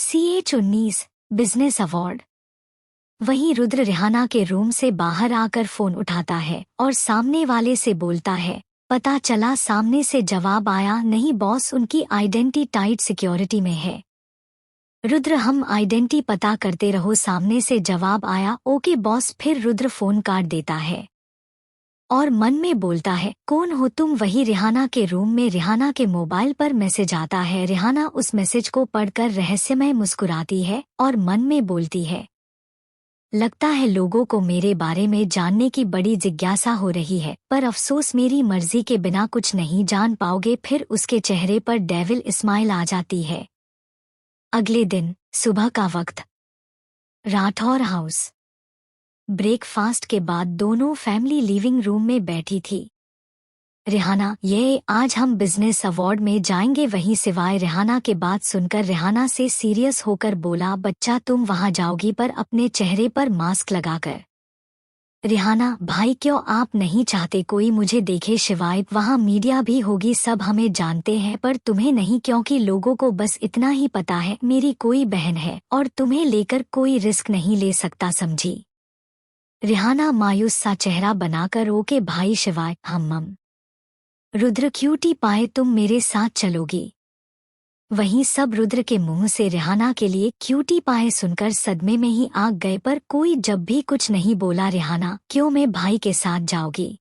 CH19 business award. वहीं Rudra Rihanna के room से बाहर आकर फोन उठाता है और सामने वाले से बोलता है, पता चला सामने से जवाब आया, नहीं बॉस, उनकी आइडेंटिटी टाइट सिक्योरिटी में है। रुद्र, हम आइडेंटिटी पता करते रहो, सामने से जवाब आया, ओके बॉस। फिर रुद्र फोन काट देता है और मन में बोलता है, कौन हो तुम? वही रिहाना के रूम में रिहाना के मोबाइल पर मैसेज आता है। रिहाना उस मैसेज को पढ़कर रहस्यमय मुस्कुराती है और मन में बोलती है, लगता है लोगों को मेरे बारे में जानने की बड़ी जिज्ञासा हो रही है, पर अफसोस मेरी मर्जी के बिना कुछ नहीं जान पाओगे। फिर उसके चेहरे पर डेविल स्माइल आ जाती है। अगले दिन सुबह का वक्त, राठौर हाउस। ब्रेकफास्ट के बाद दोनों फैमिली लिविंग रूम में बैठी थी। रिहाना, ये आज हम बिजनेस अवार्ड में जाएंगे। वहीं सिवाय रिहाना के बात सुनकर रिहाना से सीरियस होकर बोला, बच्चा तुम वहां जाओगी पर अपने चेहरे पर मास्क लगाकर। रिहाना, भाई क्यों, आप नहीं चाहते कोई मुझे देखे? शिवाय वहां मीडिया भी होगी, सब हमें जानते हैं, पर तुम्हें नहीं, क्योंकि लोगों को बस इतना ही पता है मेरी कोई बहन है और तुम्हें लेकर कोई रिस्क नहीं ले सकता, समझी? रिहाना मायूस सा चेहरा बनाकर, ओके भाई शिवाय, हम रुद्र, क्यूटी पाए तुम मेरे साथ चलोगी? वहीं सब रुद्र के मुंह से रिहाना के लिए क्यूटी पाए सुनकर सदमे में ही आ गए, पर कोई जब भी कुछ नहीं बोला। रिहाना, क्यों, मैं भाई के साथ जाओगी?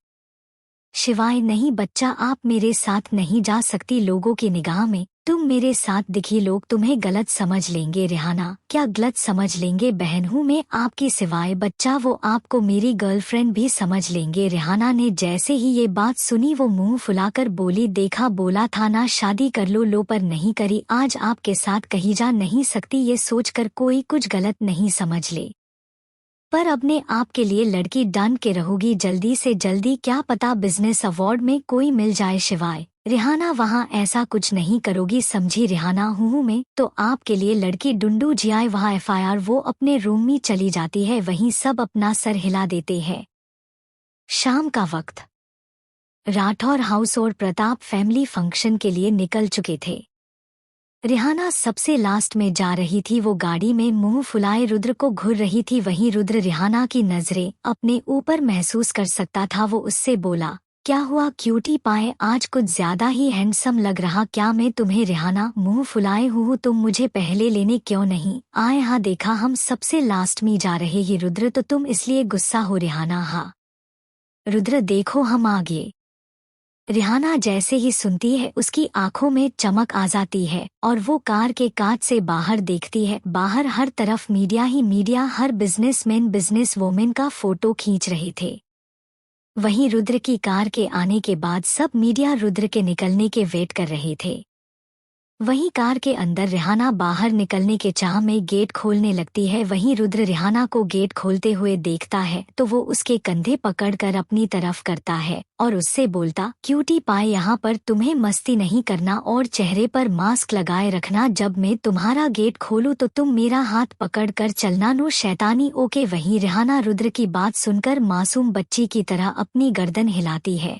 शिवाय, नहीं बच्चा, आप मेरे साथ नहीं जा सकती, लोगों की निगाह में तुम मेरे साथ दिखी, लोग तुम्हें गलत समझ लेंगे। रिहाना, क्या गलत समझ लेंगे? बहन हूँ मैं आपकी, सिवाय बच्चा वो आपको मेरी गर्लफ्रेंड भी समझ लेंगे। रिहाना ने जैसे ही ये बात सुनी वो मुंह फुलाकर बोली, देखा बोला था ना शादी कर लो, लो पर नहीं करी, आज आपके साथ कहीं जा नहीं सकती, ये सोचकर कोई कुछ गलत नहीं समझ ले, पर अपने आप के लिए लड़की ढूंढ के रहोगी जल्दी से जल्दी, क्या पता बिजनेस अवार्ड में कोई मिल जाए। शिवाय, रिहाना वहाँ ऐसा कुछ नहीं करोगी, समझी? रिहाना, हूँ मैं तो आपके लिए लड़की ढूंढू जियाए वहाँ FIR। वो अपने रूम में चली जाती है। वहीं सब अपना सर हिला देते हैं। शाम का वक्त, राठौर हाउस और प्रताप फैमिली फंक्शन के लिए निकल चुके थे। रिहाना सबसे लास्ट में जा रही थी, वो गाड़ी में मुंह फुलाए रुद्र को घूर रही थी। वहीं रुद्र रिहाना की नजरें अपने ऊपर महसूस कर सकता था। वो उससे बोला, क्या हुआ क्यूटी पाए, आज कुछ ज्यादा ही हैंडसम लग रहा, क्या मैं तुम्हें? रिहाना मुंह फुलाए, हूँ, तुम मुझे पहले लेने क्यों नहीं आए? हाँ देखा, हम सबसे लास्ट में जा रहे ही रुद्र, तो तुम इसलिए गुस्सा हो? रिहाना, हाँ रुद्र देखो हम आ गए। रिहाना जैसे ही सुनती है उसकी आंखों में चमक आ जाती है और वो कार के कांच से बाहर देखती है। बाहर हर तरफ मीडिया ही मीडिया, हर बिजनेसमैन बिजनेस वोमेन का फोटो खींच रहे थे। वहीं रुद्र की कार के आने के बाद सब मीडिया रुद्र के निकलने के वेट कर रहे थे। वहीं कार के अंदर रिहाना बाहर निकलने के चाह में गेट खोलने लगती है। वहीं रुद्र रिहाना को गेट खोलते हुए देखता है तो वो उसके कंधे पकड़कर अपनी तरफ करता है और उससे बोलता, क्यूटी पाए, यहाँ पर तुम्हें मस्ती नहीं करना और चेहरे पर मास्क लगाए रखना, जब मैं तुम्हारा गेट खोलूं तो तुम मेरा हाथ पकड़कर चलना, नो शैतानी, ओके? वहीं रिहाना रुद्र की बात सुनकर मासूम बच्ची की तरह अपनी गर्दन हिलाती है।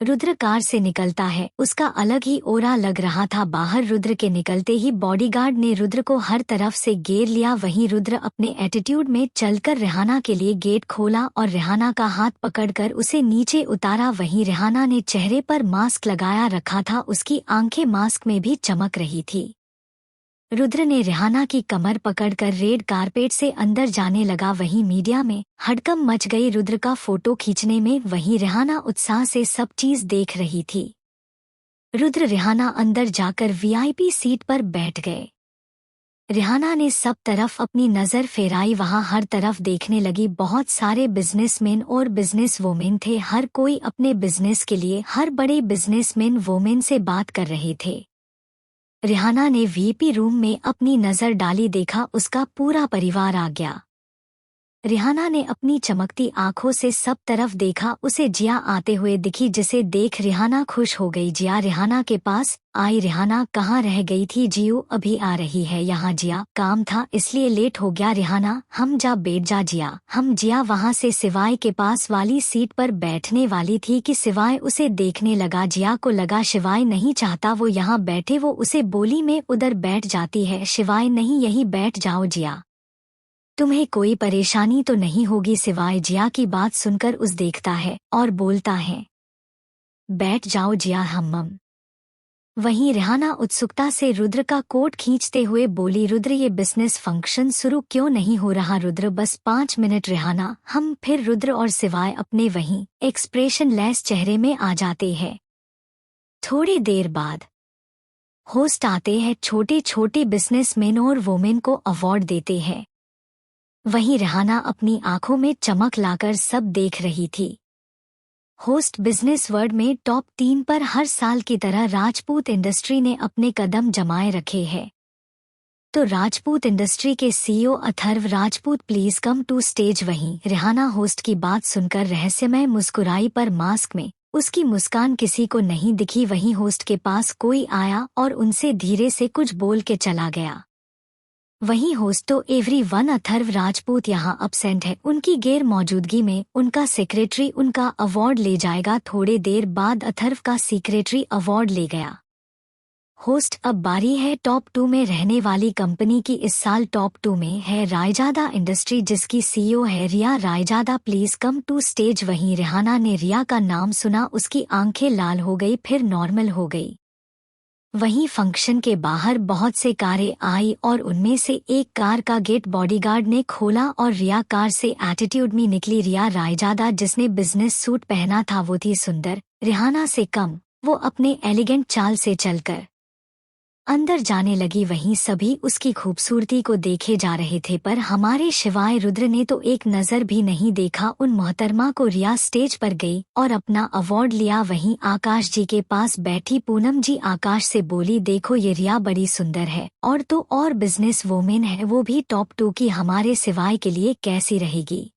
रुद्र कार से निकलता है, उसका अलग ही ओरा लग रहा था। बाहर रुद्र के निकलते ही बॉडीगार्ड ने रुद्र को हर तरफ से घेर लिया। वहीं रुद्र अपने एटीट्यूड में चलकर रिहाना के लिए गेट खोला और रिहाना का हाथ पकड़कर उसे नीचे उतारा। वहीं रिहाना ने चेहरे पर मास्क लगाया रखा था, उसकी आंखें मास्क में भी चमक रही थी। रुद्र ने रिहाना की कमर पकड़कर रेड कारपेट से अंदर जाने लगा। वहीं मीडिया में हड़कंप मच गई रुद्र का फोटो खींचने में। वहीं रिहाना उत्साह से सब चीज देख रही थी। रुद्र रिहाना अंदर जाकर VIP सीट पर बैठ गए। रिहाना ने सब तरफ अपनी नजर फेराई, वहां हर तरफ देखने लगी। बहुत सारे बिजनेसमैन और बिजनेस वोमेन थे, हर कोई अपने बिजनेस के लिए हर बड़े बिजनेसमैन वोमेन से बात कर रहे थे। रिहाना ने VIP रूम में अपनी नजर डाली, देखा उसका पूरा परिवार आ गया। रिहाना ने अपनी चमकती आंखों से सब तरफ देखा। उसे जिया आते हुए दिखी, जिसे देख रिहाना खुश हो गई। जिया रिहाना के पास आई। रिहाना कहाँ रह गई थी? जियो अभी आ रही है यहाँ। जिया काम था इसलिए लेट हो गया। रिहाना हम जा बैठ जा। जिया हम। जिया वहाँ से सिवाय के पास वाली सीट पर बैठने वाली थी कि सिवाय उसे देखने लगा। जिया को लगा शिवाय नहीं चाहता वो यहाँ बैठे। वो उसे बोली मैं उधर बैठ जाती है। शिवाय नहीं यहीं बैठ जाओ जिया, तुम्हें कोई परेशानी तो नहीं होगी? सिवाय जिया की बात सुनकर उस देखता है और बोलता है बैठ जाओ जिया हम्मम। वहीं रिहाना उत्सुकता से रुद्र का कोट खींचते हुए बोली रुद्र ये बिजनेस फंक्शन शुरू क्यों नहीं हो रहा? रुद्र बस 5 मिनट। रिहाना हम। फिर रुद्र और सिवाय अपने वहीं एक्सप्रेशन लेस चेहरे में आ जाते हैं। थोड़ी देर बाद होस्ट आते हैं। छोटे छोटे बिजनेसमैन और वोमेन को अवार्ड देते हैं। वहीं रिहाना अपनी आंखों में चमक लाकर सब देख रही थी। होस्ट बिजनेस वर्ल्ड में टॉप 3 पर हर साल की तरह राजपूत इंडस्ट्री ने अपने कदम जमाए रखे हैं। तो राजपूत इंडस्ट्री के CEO Atharva Rajput please come to stage. वहीं रिहाना होस्ट की बात सुनकर रहस्यमय मुस्कुराई, पर मास्क में उसकी मुस्कान किसी को नहीं दिखी। वहीं होस्ट के पास कोई आया और उनसे धीरे से कुछ बोल के चला गया। वहीं होस्ट तो एवरीवन अथर्व राजपूत यहाँ अपसेंट है। उनकी गैर मौजूदगी में उनका सेक्रेटरी उनका अवार्ड ले जाएगा। थोड़े देर बाद अथर्व का सेक्रेटरी अवार्ड ले गया। होस्ट अब बारी है टॉप 2 में रहने वाली कंपनी की। इस साल टॉप 2 में है रायजादा इंडस्ट्री, जिसकी सीईओ है Riya Raizada. Please come to stage. वहीं रिहाना ने रिया का नाम सुना, उसकी आंखें लाल हो गई फिर नॉर्मल हो गई। वहीं फंक्शन के बाहर बहुत से कारें आई और उनमें से एक कार का गेट बॉडीगार्ड ने खोला और रिया कार से एटीट्यूड में निकली। रिया रायजादा जिसने बिजनेस सूट पहना था वो थी सुंदर, रिहाना से कम। वो अपने एलिगेंट चाल से चलकर अंदर जाने लगी। वहीं सभी उसकी खूबसूरती को देखे जा रहे थे, पर हमारे शिवाय रुद्र ने तो एक नजर भी नहीं देखा उन मोहतरमा को। रिया स्टेज पर गई और अपना अवार्ड लिया। वहीं आकाश जी के पास बैठी पूनम जी आकाश से बोली देखो ये रिया बड़ी सुंदर है और तो और बिजनेस वोमेन है, वो भी टॉप 2 की। हमारे सिवाय के लिए कैसी रहेगी?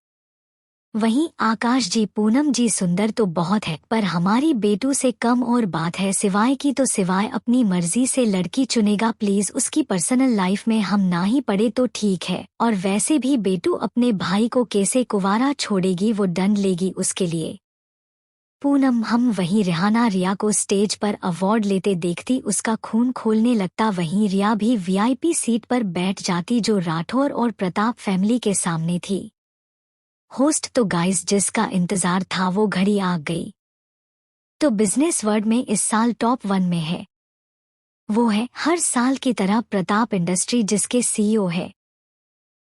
वहीं आकाश जी पूनम जी सुंदर तो बहुत है, पर हमारी बेटू से कम और बात है। सिवाय की तो सिवाय अपनी मर्जी से लड़की चुनेगा। प्लीज उसकी पर्सनल लाइफ में हम ना ही पड़े तो ठीक है। और वैसे भी बेटू अपने भाई को कैसे कुंवारा छोड़ेगी? वो दंड लेगी उसके लिए। पूनम हम। वहीं रिहाना रिया को स्टेज पर अवार्ड लेते देखती उसका खून खोलने लगता। वहीं रिया भी वीआईपी सीट पर बैठ जाती जो राठौर और प्रताप फैमिली के सामने थी। होस्ट तो गाइस जिसका इंतजार था वो घड़ी आ गई। तो बिजनेस वर्ल्ड में इस साल टॉप 1 में है वो है हर साल की तरह प्रताप इंडस्ट्री, जिसके सीईओ है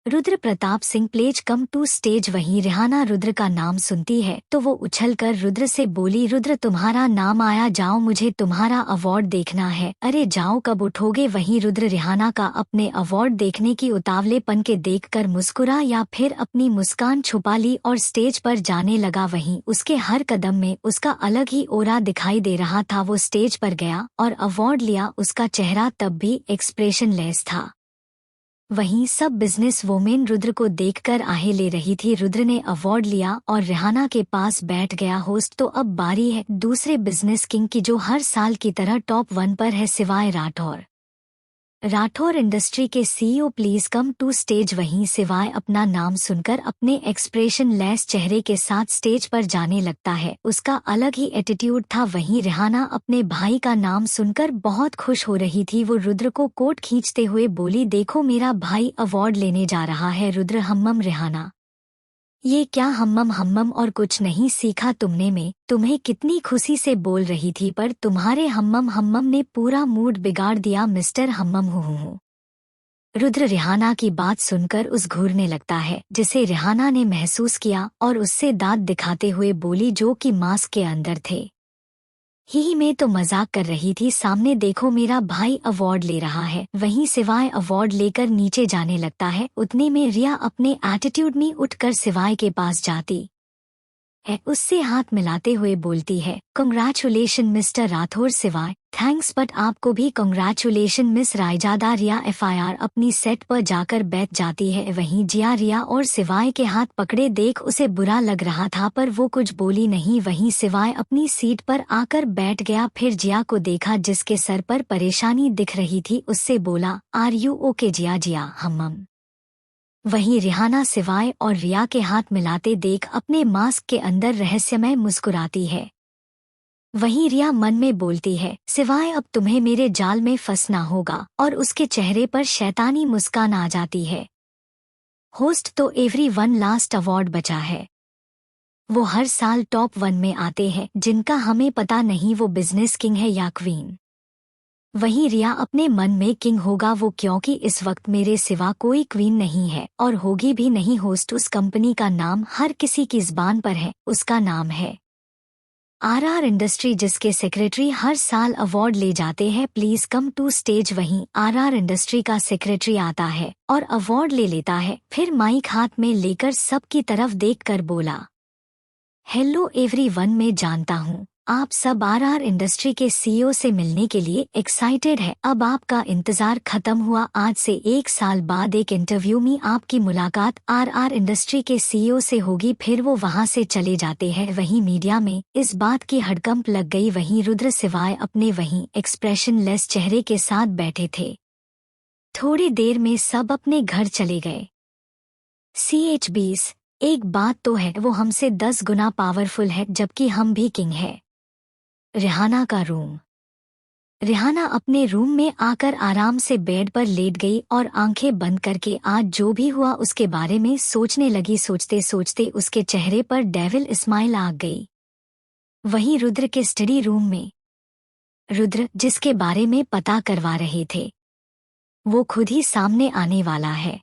Rudra Pratap Singh. Please come to stage. वहीं रिहाना रुद्र का नाम सुनती है तो वो उछलकर रुद्र से बोली रुद्र तुम्हारा नाम आया, जाओ मुझे तुम्हारा अवार्ड देखना है। अरे जाओ कब उठोगे? वहीं रुद्र रिहाना का अपने अवार्ड देखने की उतावलेपन के देखकर मुस्कुरा या फिर अपनी मुस्कान छुपा ली और स्टेज पर जाने लगा। वहीं उसके हर कदम में उसका अलग ही ओरा दिखाई दे रहा था। वो स्टेज पर गया और अवार्ड लिया। उसका चेहरा तब भी एक्सप्रेशन लेस था। वहीं सब बिजनेस वोमेन रुद्र को देखकर आहें ले रही थी। रुद्र ने अवार्ड लिया और रिहाना के पास बैठ गया। होस्ट तो अब बारी है दूसरे बिजनेस किंग की, जो हर साल की तरह टॉप 1 पर है सिवाय राठौर। राठौर इंडस्ट्री के CEO please come to stage. वहीं सिवाय अपना नाम सुनकर अपने एक्सप्रेशन लेस चेहरे के साथ स्टेज पर जाने लगता है। उसका अलग ही एटीट्यूड था। वहीं रिहाना अपने भाई का नाम सुनकर बहुत खुश हो रही थी। वो रुद्र को कोट खींचते हुए बोली देखो मेरा भाई अवार्ड लेने जा रहा है। रुद्र हम्मम। रिहाना ये क्या हम्मम हम्मम और कुछ नहीं सीखा तुमने? में तुम्हें कितनी खुशी से बोल रही थी, पर तुम्हारे हम्मम हम्मम ने पूरा मूड बिगाड़ दिया मिस्टर हम्मम। हूँ रुद्र रिहाना की बात सुनकर उस घूरने लगता है, जिसे रिहाना ने महसूस किया और उससे दांत दिखाते हुए बोली जो कि मास्क के अंदर थे ही मैं तो मजाक कर रही थी, सामने देखो मेरा भाई अवार्ड ले रहा है। वहीं सिवाय अवार्ड लेकर नीचे जाने लगता है। उतने में रिया अपने एटीट्यूड में उठकर सिवाय के पास जाती है उससे हाथ मिलाते हुए बोलती है, कंग्रेचुलेशन मिस्टर राठौर सिवाय। थैंक्स बट आपको भी कंग्रेचुलेशन मिस रायजादा। रिया एफआईआर अपनी सेट पर जाकर बैठ जाती है। वहीं जिया रिया और सिवाय के हाथ पकड़े देख उसे बुरा लग रहा था पर वो कुछ बोली नहीं। वहीं सिवाय अपनी सीट पर आकर बैठ गया। फिर जिया को देखा जिसके सर पर परेशानी दिख रही थी, उससे बोला, आर यू ओके जिया? जिया हम। वहीं रिहाना सिवाय और रिया के हाथ मिलाते देख अपने मास्क के अंदर रहस्यमय मुस्कुराती है। वहीं रिया मन में बोलती है, सिवाय अब तुम्हें मेरे जाल में फंसना होगा, और उसके चेहरे पर शैतानी मुस्कान आ जाती है। होस्ट तो एवरीवन लास्ट अवार्ड बचा है। वो हर साल टॉप 1 में आते हैं, जिनका हमें पता नहीं वो बिजनेस किंग है या क्वीन। वहीं रिया अपने मन में किंग होगा वो, क्योंकि इस वक्त मेरे सिवा कोई क्वीन नहीं है और होगी भी नहीं। होस्ट उस कंपनी का नाम हर किसी की ज़बान पर है, उसका नाम है आरआर इंडस्ट्री, जिसके सेक्रेटरी हर साल अवार्ड ले जाते हैं। Please come to stage. वहीं आरआर इंडस्ट्री का सेक्रेटरी आता है और अवार्ड ले लेता है। फिर माइक हाथ में लेकर सबकी तरफ देखकर बोला, हेलो एवरीवन, मैं जानता हूँ आप सब आरआर इंडस्ट्री के सीईओ से मिलने के लिए एक्साइटेड है। अब आपका इंतजार खत्म हुआ। आज से 1 साल बाद एक इंटरव्यू में आपकी मुलाकात आरआर इंडस्ट्री के सीईओ से होगी। फिर वो वहां से चले जाते हैं। वहीं मीडिया में इस बात की हड़कंप लग गई। वहीं रुद्र सिवाय अपने वहीं एक्सप्रेशनलेस चेहरे के साथ बैठे थे। थोड़ी देर में सब अपने घर चले गए। CH20 एक बात तो है, वो हमसे 10 गुना पावरफुल है, जबकि हम भी किंग है। रिहाना का रूम। रिहाना अपने रूम में आकर आराम से बेड पर लेट गई और आंखें बंद करके आज जो भी हुआ उसके बारे में सोचने लगी। सोचते सोचते उसके चेहरे पर डेविल स्माइल आ गई। वहीं रुद्र के स्टडी रूम में रुद्र, जिसके बारे में पता करवा रहे थे, वो खुद ही सामने आने वाला है।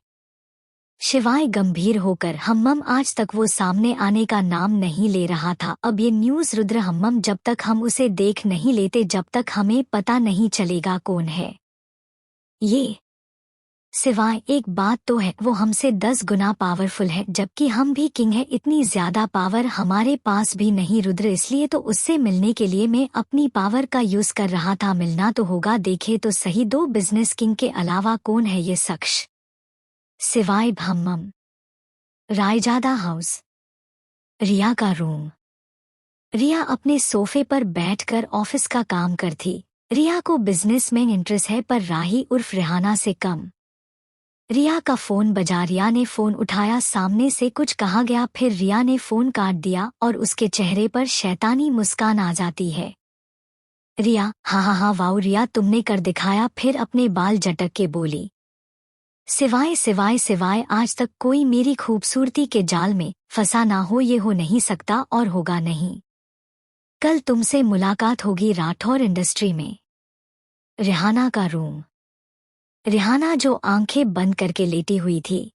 शिवाय गंभीर होकर, हम्मम आज तक वो सामने आने का नाम नहीं ले रहा था। अब ये न्यूज़ रुद्र हम्मम, जब तक हम उसे देख नहीं लेते जब तक हमें पता नहीं चलेगा कौन है ये। सिवाय एक बात तो है, वो हमसे 10 गुना पावरफुल है, जबकि हम भी किंग है। इतनी ज्यादा पावर हमारे पास भी नहीं रुद्र, इसलिए तो उससे मिलने के लिए मैं अपनी पावर का यूज कर रहा था। मिलना तो होगा, देखे तो सही 2 बिजनेस किंग के अलावा कौन है ये शख्स। सिवाय हम्मम। रायजादा हाउस। रिया का रूम। रिया अपने सोफे पर बैठकर ऑफिस का काम करती। रिया को बिजनेस में इंटरेस्ट है पर राही उर्फ रिहाना से कम। रिया का फोन बजा। रिया ने फोन उठाया, सामने से कुछ कहा गया, फिर रिया ने फोन काट दिया और उसके चेहरे पर शैतानी मुस्कान आ जाती है। रिया, हाँ वाओ रिया, तुमने कर दिखाया। फिर अपने बाल झटक के बोली, सिवाय आज तक कोई मेरी खूबसूरती के जाल में फंसा ना हो, ये हो नहीं सकता और होगा नहीं। कल तुमसे मुलाकात होगी राठौर इंडस्ट्री में। रिहाना का रूम। रिहाना जो आंखें बंद करके लेटी हुई थी,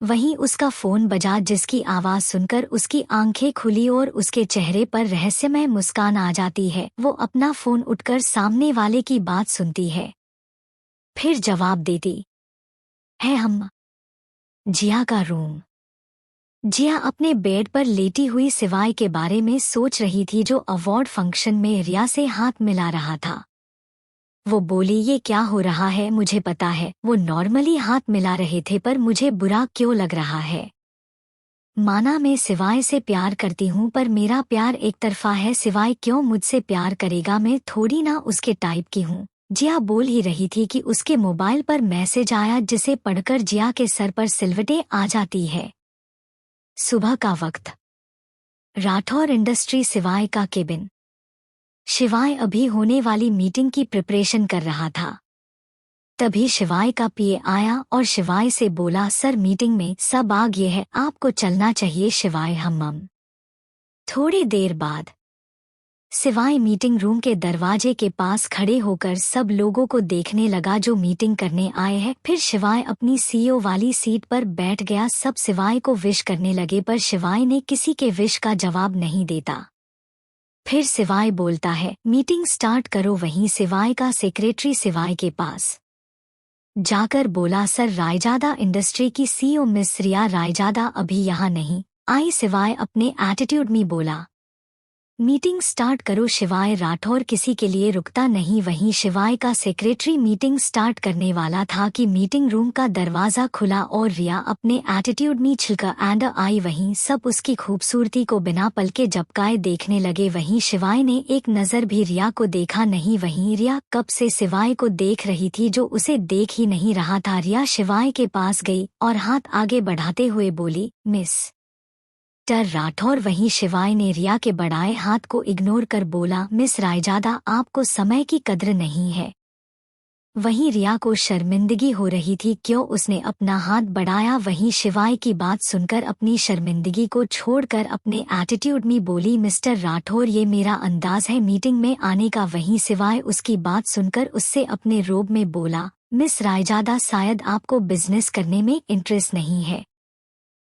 वहीं उसका फोन बजा, जिसकी आवाज सुनकर उसकी आंखें खुली और उसके चेहरे पर रहस्यमय मुस्कान आ जाती है। वो अपना फोन उठकर सामने वाले की बात सुनती है, फिर जवाब देती है, हम। जिया का रूम। जिया अपने बेड पर लेटी हुई सिवाय के बारे में सोच रही थी, जो अवार्ड फंक्शन में रिया से हाथ मिला रहा था। वो बोली, ये क्या हो रहा है? मुझे पता है वो नॉर्मली हाथ मिला रहे थे, पर मुझे बुरा क्यों लग रहा है? माना मैं सिवाय से प्यार करती हूँ, पर मेरा प्यार एक तरफा है। सिवाय क्यों मुझसे प्यार करेगा? मैं थोड़ी ना उसके टाइप की हूँ। जिया बोल ही रही थी कि उसके मोबाइल पर मैसेज आया, जिसे पढ़कर जिया के सर पर सिलवटें आ जाती है। सुबह का वक्त। राठौर इंडस्ट्री सिवाय का केबिन। शिवाय अभी होने वाली मीटिंग की प्रिपरेशन कर रहा था। तभी शिवाय का पीए आया और शिवाय से बोला, सर मीटिंग में सब आ गए हैं, आपको चलना चाहिए। शिवाय हम्मम। थोड़ी देर बाद सिवाय मीटिंग रूम के दरवाजे के पास खड़े होकर सब लोगों को देखने लगा जो मीटिंग करने आए हैं। फिर शिवाय अपनी सीईओ वाली सीट पर बैठ गया। सब शिवाय को विश करने लगे, पर शिवाय ने किसी के विश का जवाब नहीं देता। फिर शिवाय बोलता है, मीटिंग स्टार्ट करो। वहीं शिवाय का सेक्रेटरी शिवाय के पास जाकर बोला, सर रायजादा इंडस्ट्री की सीईओ मिस रिया रायजादा अभी यहाँ नहीं आई सिवाय अपने एटीट्यूड में बोला। मीटिंग स्टार्ट करो। शिवाय राठौर किसी के लिए रुकता नहीं। वहीं शिवाय का सेक्रेटरी मीटिंग स्टार्ट करने वाला था कि मीटिंग रूम का दरवाजा खुला और रिया अपने एटीट्यूड में छिलकर अंदर आई। वहीं सब उसकी खूबसूरती को बिना पलके झपकाए देखने लगे। वहीं शिवाय ने एक नज़र भी रिया को देखा नहीं। वहीं रिया कब से शिवाय को देख रही थी जो उसे देख ही नहीं रहा था। रिया शिवाय के पास गई और हाथ आगे बढ़ाते हुए बोली, मिस राठौर। वहीं शिवाय ने रिया के बढ़ाए हाथ को इग्नोर कर बोला, मिस रायजादा, आपको समय की कद्र नहीं है। वहीं रिया को शर्मिंदगी हो रही थी क्यों उसने अपना हाथ बढ़ाया। वहीं शिवाय की बात सुनकर अपनी शर्मिंदगी को छोड़कर अपने एटीट्यूड में बोली, मिस्टर राठौर, ये मेरा अंदाज है मीटिंग में आने का। वहीं शिवाय उसकी बात सुनकर उससे अपने रोब में बोला, मिस रायजादा, शायद आपको बिजनेस करने में इंटरेस्ट नहीं है।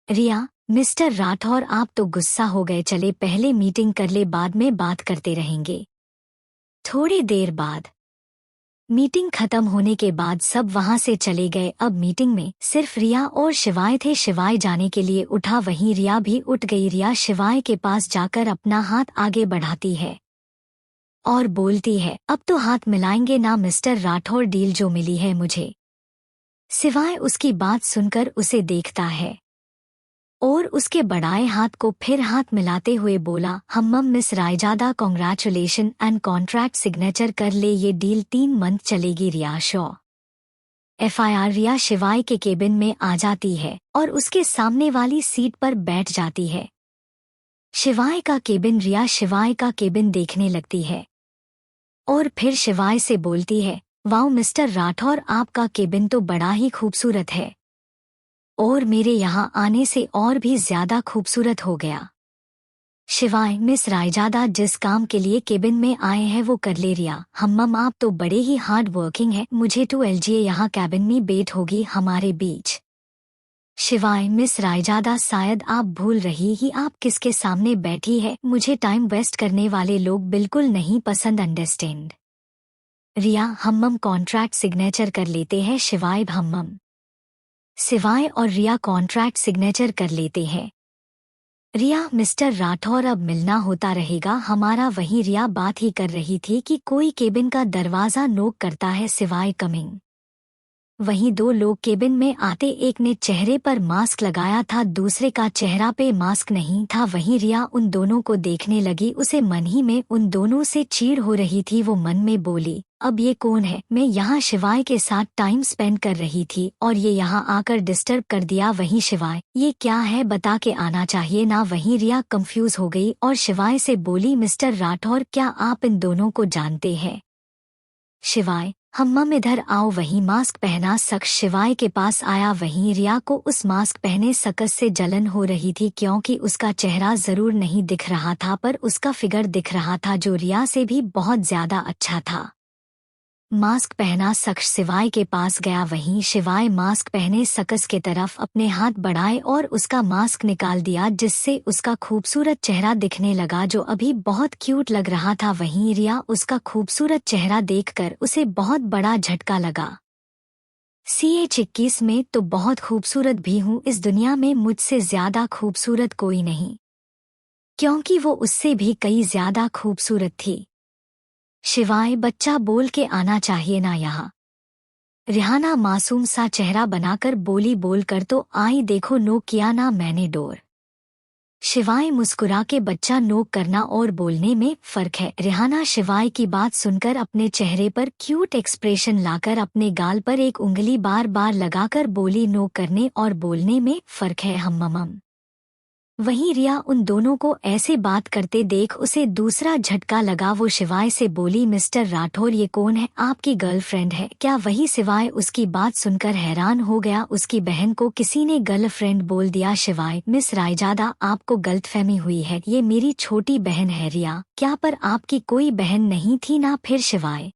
रिया, मिस्टर राठौर, आप तो गुस्सा हो गए, चले पहले मीटिंग कर ले, बाद में बात करते रहेंगे। थोड़ी देर बाद मीटिंग खत्म होने के बाद सब वहां से चले गए। अब मीटिंग में सिर्फ रिया और शिवाय थे। शिवाय जाने के लिए उठा, वहीं रिया भी उठ गई। रिया शिवाय के पास जाकर अपना हाथ आगे बढ़ाती है और बोलती है, अब तो हाथ मिलाएंगे ना मिस्टर राठौर, डील जो मिली है मुझे। शिवाय उसकी बात सुनकर उसे देखता है और उसके बढ़ाए हाथ को फिर हाथ मिलाते हुए बोला, hmm miss Raizada, congratulation and contract signature कर ले, ये डील 3 मंथ चलेगी। रिया शॉ FIR। रिया शिवाय के केबिन में आ जाती है और उसके सामने वाली सीट पर बैठ जाती है। शिवाय का केबिन। रिया शिवाय का केबिन देखने लगती है और फिर शिवाय से बोलती है, वाओ मिस्टर राठौर, आपका केबिन तो बड़ा ही खूबसूरत है और मेरे यहाँ आने से और भी ज्यादा खूबसूरत हो गया। शिवाय, मिस रायजादा, जिस काम के लिए केबिन में आए हैं वो कर ले। रिया, हम्मम, आप तो बड़े ही हार्ड वर्किंग हैं, मुझे 2 LGA यहाँ कैबिन में बेट होगी हमारे बीच। शिवाय, मिस रायजादा, शायद आप भूल रही ही आप किसके सामने बैठी है, मुझे टाइम वेस्ट करने वाले लोग बिल्कुल नहीं पसंद, अंडरस्टैंड। रिया, हम्मम, कॉन्ट्रैक्ट सिग्नेचर कर लेते हैं। शिवाय, हम्मम। शिवाय और रिया कॉन्ट्रैक्ट सिग्नेचर कर लेते हैं। रिया, मिस्टर राठौर, अब मिलना होता रहेगा हमारा। वहीं रिया बात ही कर रही थी कि कोई केबिन का दरवाजा नोक करता है। शिवाय, कमिंग। वहीं 2 लोग केबिन में आते, एक ने चेहरे पर मास्क लगाया था, दूसरे का चेहरा पे मास्क नहीं था। वहीं रिया उन दोनों को देखने लगी, उसे मन ही में उन दोनों से चिढ़ हो रही थी। वो मन में बोली, अब ये कौन है, मैं यहाँ शिवाय के साथ टाइम स्पेंड कर रही थी और ये यहाँ आकर डिस्टर्ब कर दिया। वहीं शिवाय, ये क्या है, बता के आना चाहिए ना। वहीं रिया कंफ्यूज हो गई और शिवाय से बोली, मिस्टर राठौर, क्या आप इन दोनों को जानते हैं? शिवाय, हम्मम, इधर आओ। वहीं मास्क पहना शख्स शिवाय के पास आया। वहीं रिया को उस मास्क पहने शख्स से जलन हो रही थी क्योंकि उसका चेहरा जरूर नहीं दिख रहा था पर उसका फिगर दिख रहा था जो रिया से भी बहुत ज्यादा अच्छा था। मास्क पहना शख्स शिवाय के पास गया। वहीं शिवाय मास्क पहने शख्स के तरफ अपने हाथ बढ़ाए और उसका मास्क निकाल दिया जिससे उसका खूबसूरत चेहरा दिखने लगा जो अभी बहुत क्यूट लग रहा था। वहीं रिया उसका खूबसूरत चेहरा देखकर उसे बहुत बड़ा झटका लगा। CH21 में तो बहुत खूबसूरत भी हूँ, इस दुनिया में मुझसे ज्यादा खूबसूरत कोई नहीं, क्योंकि वो उससे भी कई ज्यादा खूबसूरत थी। शिवाय, बच्चा बोल के आना चाहिए ना यहाँ। रिहाना मासूम सा चेहरा बनाकर बोली, बोल कर तो आई, देखो नोक किया ना मैंने डोर। शिवाय मुस्कुरा के, बच्चा नोक करना और बोलने में फर्क है। रिहाना शिवाय की बात सुनकर अपने चेहरे पर क्यूट एक्सप्रेशन लाकर अपने गाल पर एक उंगली बार बार लगाकर बोली, नोक करने और बोलने में फर्क है हम्मम। वहीं रिया उन दोनों को ऐसे बात करते देख उसे दूसरा झटका लगा। वो शिवाय से बोली, मिस्टर राठौर, ये कौन है, आपकी गर्लफ्रेंड है क्या? वही शिवाय उसकी बात सुनकर हैरान हो गया, उसकी बहन को किसी ने गर्लफ्रेंड बोल दिया। शिवाय, मिस रायजादा, आपको गलतफहमी हुई है, ये मेरी छोटी बहन है। रिया, क्या पर आपकी कोई बहन नहीं थी ना? फिर शिवाय,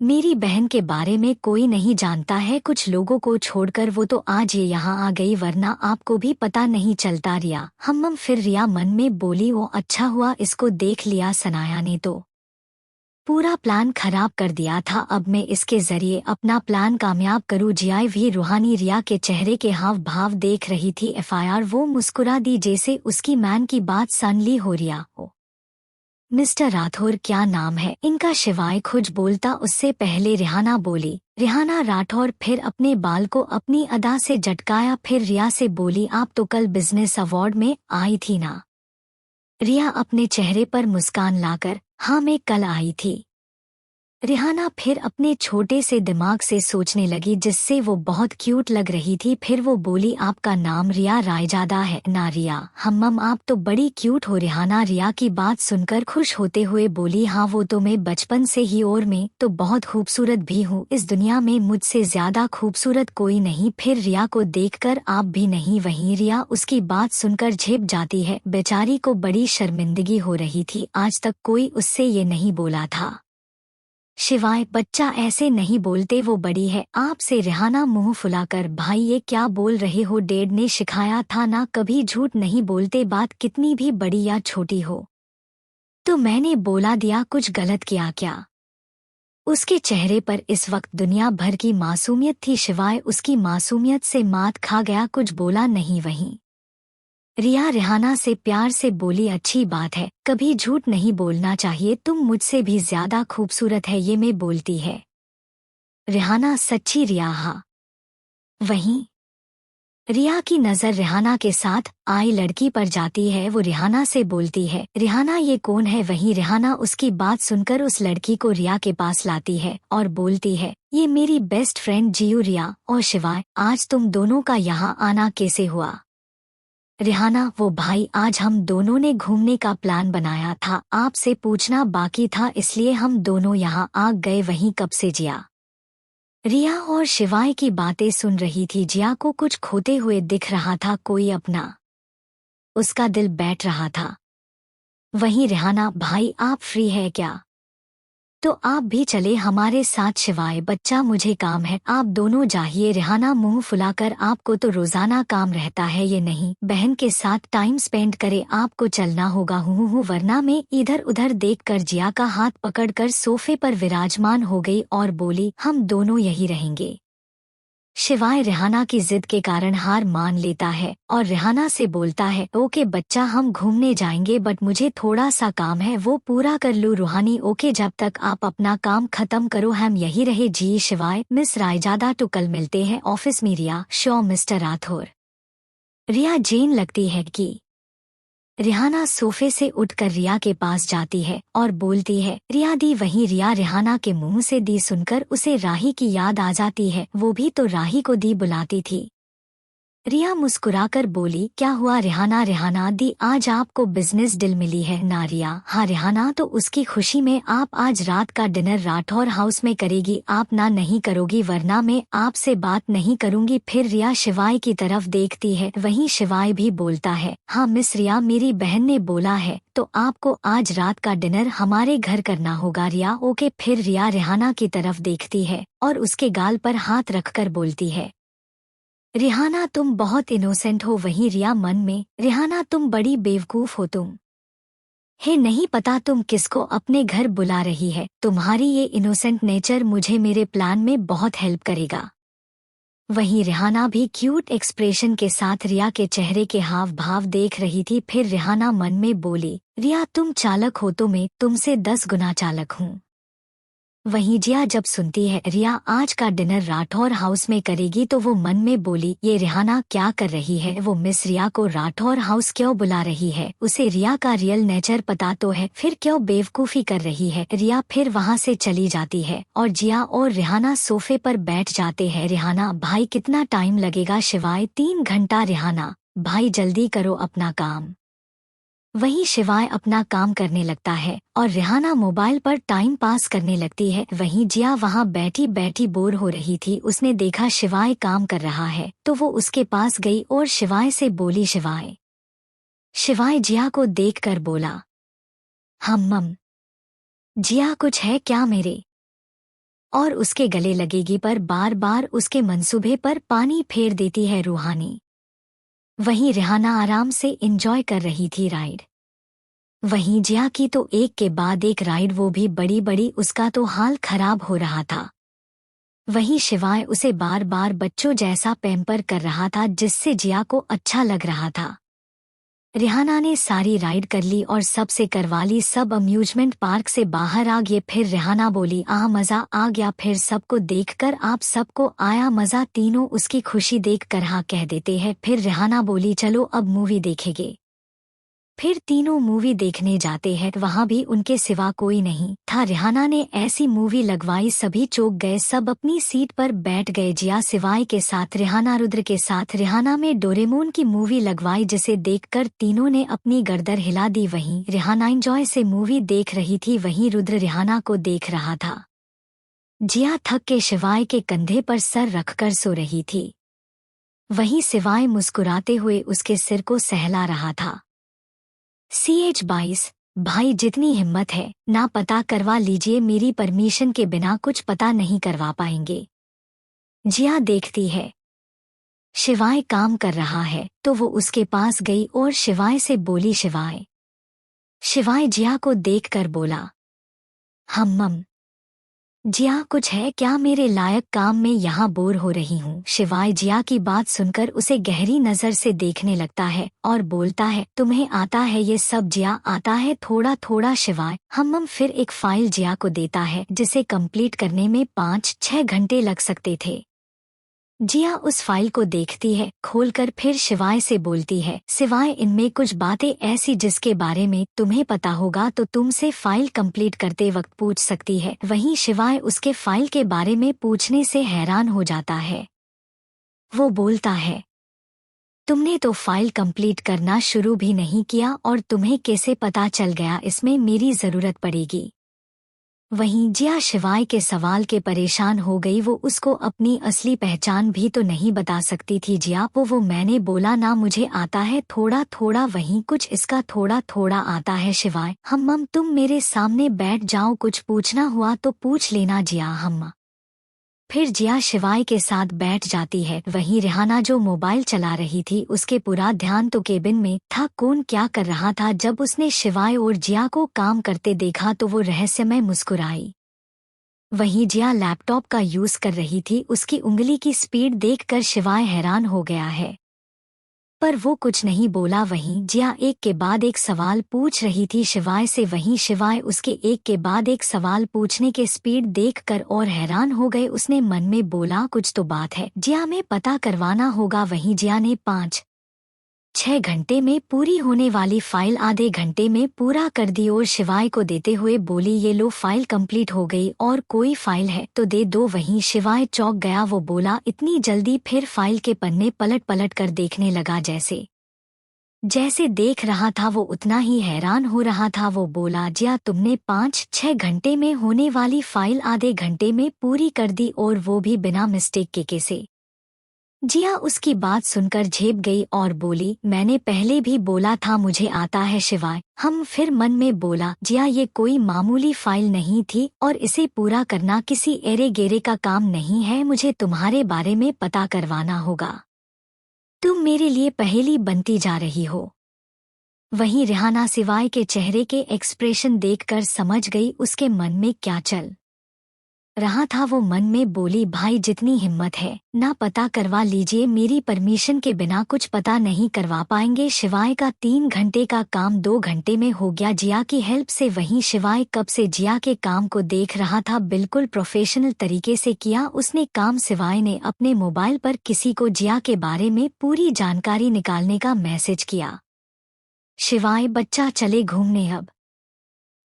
मेरी बहन के बारे में कोई नहीं जानता है, कुछ लोगों को छोड़कर वो तो आज ये यहाँ आ गई, वरना आपको भी पता नहीं चलता। रिया, हम्मम। फिर रिया मन में बोली, वो अच्छा हुआ इसको देख लिया, सनाया ने तो पूरा प्लान खराब कर दिया था। अब मैं इसके जरिए अपना प्लान कामयाब करूँ। जिया भी रूहानी रिया के चेहरे के हाव भाव देख रही थी। एफआईआर वो मुस्कुरा दी जैसे उसकी मैन की बात सन ली हो रिया हो। मिस्टर राठौर क्या नाम है इनका? शिवाय खुद बोलता उससे पहले रिहाना बोली। रिहाना राठौर फिर अपने बाल को अपनी अदा से झटकाया। फिर रिया से बोली, आप तो कल बिजनेस अवार्ड में आई थी ना? रिया अपने चेहरे पर मुस्कान लाकर, हाँ मैं कल आई थी। रिहाना फिर अपने छोटे से दिमाग से सोचने लगी जिससे वो बहुत क्यूट लग रही थी। फिर वो बोली, आपका नाम रिया रायजादा है ना? रिया, हम्मम आप तो बड़ी क्यूट हो। रिहाना रिया की बात सुनकर खुश होते हुए बोली, हाँ वो तो मैं बचपन से ही, और मैं तो बहुत खूबसूरत भी हूँ। इस दुनिया में मुझसे ज्यादा खूबसूरत कोई नहीं। फिर रिया को देखकर आप भी नहीं? वहीं रिया उसकी बात सुनकर झेप जाती है। बेचारी को बड़ी शर्मिंदगी हो रही थी। आज तक कोई उससे ये नहीं बोला था। शिवाय, बच्चा ऐसे नहीं बोलते, वो बड़ी है आपसे। रिहाना मुंह फुलाकर, भाई ये क्या बोल रहे हो? डैड ने सिखाया था ना कभी झूठ नहीं बोलते, बात कितनी भी बड़ी या छोटी हो। तो मैंने बोला दिया, कुछ गलत किया क्या? उसके चेहरे पर इस वक्त दुनिया भर की मासूमियत थी। शिवाय उसकी मासूमियत से मात खा गया, कुछ बोला नहीं। वहीं रिया रिहाना से प्यार से बोली, अच्छी बात है, कभी झूठ नहीं बोलना चाहिए, तुम मुझसे भी ज्यादा खूबसूरत है ये मैं बोलती है। रिहाना, सच्ची रिया? हाँ। वहीं रिया की नजर रिहाना के साथ आई लड़की पर जाती है। वो रिहाना से बोलती है, रिहाना ये कौन है? वहीं रिहाना उसकी बात सुनकर उस लड़की को रिया के पास लाती है और बोलती है, ये मेरी बेस्ट फ्रेंड जियू। रिया और शिवाय, आज तुम दोनों का यहाँ आना कैसे हुआ? रिहाना, वो भाई आज हम दोनों ने घूमने का प्लान बनाया था, आपसे पूछना बाकी था इसलिए हम दोनों यहाँ आ गए। वहीं कब से जिया रिया और शिवाय की बातें सुन रही थी। जिया को कुछ खोते हुए दिख रहा था, कोई अपना उसका दिल बैठ रहा था। वहीं रिहाना, भाई आप फ्री है क्या? तो आप भी चले हमारे साथ। शिवाय, बच्चा मुझे काम है, आप दोनों जाइए। रिहाना मुंह फुलाकर, आपको तो रोजाना काम रहता है, ये नहीं बहन के साथ टाइम स्पेंड करे, आपको चलना होगा। हूँ वरना। मैं इधर उधर देखकर जिया का हाथ पकड़कर सोफे पर विराजमान हो गई और बोली, हम दोनों यही रहेंगे। शिवाय रिहाना की जिद के कारण हार मान लेता है और रिहाना से बोलता है, ओके बच्चा हम घूमने जाएंगे, बट मुझे थोड़ा सा काम है, वो पूरा कर लूँ। रूहानी, ओके जब तक आप अपना काम खत्म करो हम यही रहे। जी शिवाय, मिस रायजादा तो कल मिलते हैं ऑफिस में। रिया, श्योर मिस्टर राठौर। रिया जेन लगती है कि रिहाना सोफे से उठकर रिया के पास जाती है और बोलती है, रिया दी। वहीं रिया रिहाना के मुंह से दी सुनकर उसे राही की याद आ जाती है, वो भी तो राही को दी बुलाती थी। रिया मुस्कुराकर बोली, क्या हुआ रिहाना? रिहाना, दी आज आपको बिजनेस डील मिली है ना? रिया, हाँ। रिहाना, तो उसकी खुशी में आप आज रात का डिनर राठौर हाउस में करेगी? आप ना नहीं करोगी वरना मैं आपसे बात नहीं करूंगी। फिर रिया शिवाय की तरफ देखती है। वहीं शिवाय भी बोलता है, हाँ मिस रिया, मेरी बहन ने बोला है तो आपको आज रात का डिनर हमारे घर करना होगा। रिया, ओके। फिर रिया रिहाना की तरफ देखती है और उसके गाल पर हाथ रखकर बोलती है, रिहाना तुम बहुत इनोसेंट हो। वहीं रिया मन में, रिहाना तुम बड़ी बेवकूफ हो, तुम है नहीं पता तुम किसको अपने घर बुला रही है। तुम्हारी ये इनोसेंट नेचर मुझे मेरे प्लान में बहुत हेल्प करेगा। वहीं रिहाना भी क्यूट एक्सप्रेशन के साथ रिया के चेहरे के हाव भाव देख रही थी। फिर रिहाना मन में बोली, रिया तुम चालक हो तो मैं तुमसे 10 गुना चालक हूँ। वहीं जिया जब सुनती है रिया आज का डिनर राठौर हाउस में करेगी तो वो मन में बोली, ये रिहाना क्या कर रही है? वो मिस रिया को राठौर हाउस क्यों बुला रही है? उसे रिया का रियल नेचर पता तो है, फिर क्यों बेवकूफी कर रही है? रिया फिर वहाँ से चली जाती है और जिया और रिहाना सोफे पर बैठ जाते हैं। रिहाना, भाई कितना टाइम लगेगा? शिवाय, 3 घंटा। रिहाना, भाई जल्दी करो अपना काम। वहीं शिवाय अपना काम करने लगता है और रिहाना मोबाइल पर टाइम पास करने लगती है। वहीं जिया वहां बैठी बैठी बोर हो रही थी। उसने देखा शिवाय काम कर रहा है तो वो उसके पास गई और शिवाय से बोली, शिवाय। शिवाय जिया को देखकर बोला, मम। जिया, कुछ है क्या मेरे और उसके गले लगेगी पर बार बार उसके मंसूबे पर पानी फेर देती है रूहानी। वहीं रिहाना आराम से एंजॉय कर रही थी राइड। वहीं जिया की तो एक के बाद एक राइड, वो भी बड़ी बड़ी, उसका तो हाल खराब हो रहा था। वहीं शिवाय उसे बार बार बच्चों जैसा पैम्पर कर रहा था, जिससे जिया को अच्छा लग रहा था। रिहाना ने सारी राइड कर ली और सबसे करवा ली, सब अम्यूजमेंट पार्क से बाहर आ गए। फिर रिहाना बोली, मजा आ गया, फिर सबको देखकर आप सबको आया मजा? तीनों उसकी खुशी देखकर हाँ कह देते हैं। फिर रिहाना बोली, चलो अब मूवी देखेंगे। फिर तीनों मूवी देखने जाते हैं, वहाँ भी उनके सिवा कोई नहीं था। रिहाना ने ऐसी मूवी लगवाई, सभी चौंक गए, सब अपनी सीट पर बैठ गए, जिया सिवाय के साथ, रिहाना रुद्र के साथ। रिहाना में डोरेमोन की मूवी लगवाई, जिसे देखकर तीनों ने अपनी गर्दन हिला दी। वहीं रिहाना एंजॉय से मूवी देख रही थी, वहीं रुद्र रिहाना को देख रहा था। जिया थक के शिवाय के कंधे पर सर रखकर सो रही थी। वहीं सिवाय मुस्कुराते हुए उसके सिर को सहला रहा था। CH22 भाई, जितनी हिम्मत है ना पता करवा लीजिए, मेरी परमिशन के बिना कुछ पता नहीं करवा पाएंगे। जिया देखती है शिवाय काम कर रहा है तो वो उसके पास गई और शिवाय से बोली, शिवाय। शिवाय जिया को देखकर बोला, मम। जिया, कुछ है क्या? मेरे लायक काम में यहाँ बोर हो रही हूँ। शिवाय जिया की बात सुनकर उसे गहरी नजर से देखने लगता है और बोलता है, तुम्हें आता है ये सब? जिया, आता है थोड़ा थोड़ा। शिवाय मम। फिर एक फाइल जिया को देता है, जिसे कंप्लीट करने में 5-6 घंटे लग सकते थे। जिया उस फाइल को देखती है खोलकर, फिर शिवाय से बोलती है, शिवाय, इनमें कुछ बातें ऐसी जिसके बारे में तुम्हें पता होगा तो तुमसे फाइल कंप्लीट करते वक्त पूछ सकती है। वहीं शिवाय उसके फाइल के बारे में पूछने से हैरान हो जाता है। वो बोलता है, तुमने तो फाइल कंप्लीट करना शुरू भी नहीं किया और तुम्हें कैसे पता चल गया इसमें मेरी जरूरत पड़ेगी? वहीं जिया शिवाय के सवाल के परेशान हो गई, वो उसको अपनी असली पहचान भी तो नहीं बता सकती थी। जिया, वो मैंने बोला ना, मुझे आता है थोड़ा थोड़ा, वहीं कुछ इसका थोड़ा थोड़ा आता है। शिवाय मम, तुम मेरे सामने बैठ जाओ, कुछ पूछना हुआ तो पूछ लेना। जिया हम। फिर जिया शिवाय के साथ बैठ जाती है। वहीं रिहाना जो मोबाइल चला रही थी, उसके पूरा ध्यान तो केबिन में था, कौन क्या कर रहा था। जब उसने शिवाय और जिया को काम करते देखा तो वो रहस्यमय मुस्कुराई। वहीं जिया लैपटॉप का यूज कर रही थी, उसकी उंगली की स्पीड देखकर शिवाय हैरान हो गया है, पर वो कुछ नहीं बोला। वहीं जिया एक के बाद एक सवाल पूछ रही थी शिवाय से, वहीं शिवाय उसके एक के बाद एक सवाल पूछने के स्पीड देखकर और हैरान हो गए। उसने मन में बोला, कुछ तो बात है, जिया में पता करवाना होगा। वहीं जिया ने 5-6 घंटे में पूरी होने वाली फाइल आधे घंटे में पूरा कर दी और शिवाय को देते हुए बोली, ये लो फाइल कंप्लीट हो गई, और कोई फाइल है तो दे दो। वहीं शिवाय चौंक गया, वो बोला, इतनी जल्दी? फिर फाइल के पन्ने पलट पलट कर देखने लगा, जैसे जैसे देख रहा था वो उतना ही हैरान हो रहा था। वो बोला, जिया, तुमने 5-6 घंटे में होने वाली फाइल आधे घंटे में पूरी कर दी, और वो भी बिना मिस्टेक के कैसे? जिया उसकी बात सुनकर झेप गई और बोली, मैंने पहले भी बोला था मुझे आता है। शिवाय फिर मन में बोला, जिया, ये कोई मामूली फाइल नहीं थी और इसे पूरा करना किसी एरे गेरे का काम नहीं है, मुझे तुम्हारे बारे में पता करवाना होगा। तुम मेरे लिए पहेली बनती जा रही हो। वहीं रिहाना शिवाय के चेहरे के एक्सप्रेशन देखकर समझ गई उसके मन में क्या चल रहा था। वो मन में बोली, भाई, जितनी हिम्मत है ना पता करवा लीजिए, मेरी परमिशन के बिना कुछ पता नहीं करवा पाएंगे। शिवाय का 3 घंटे का काम 2 घंटे में हो गया जिया की हेल्प से। वहीं शिवाय कब से जिया के काम को देख रहा था, बिल्कुल प्रोफेशनल तरीके से किया उसने काम। शिवाय ने अपने मोबाइल पर किसी को जिया के बारे में पूरी जानकारी निकालने का मैसेज किया। शिवाय, बच्चा, चले घूमने अब।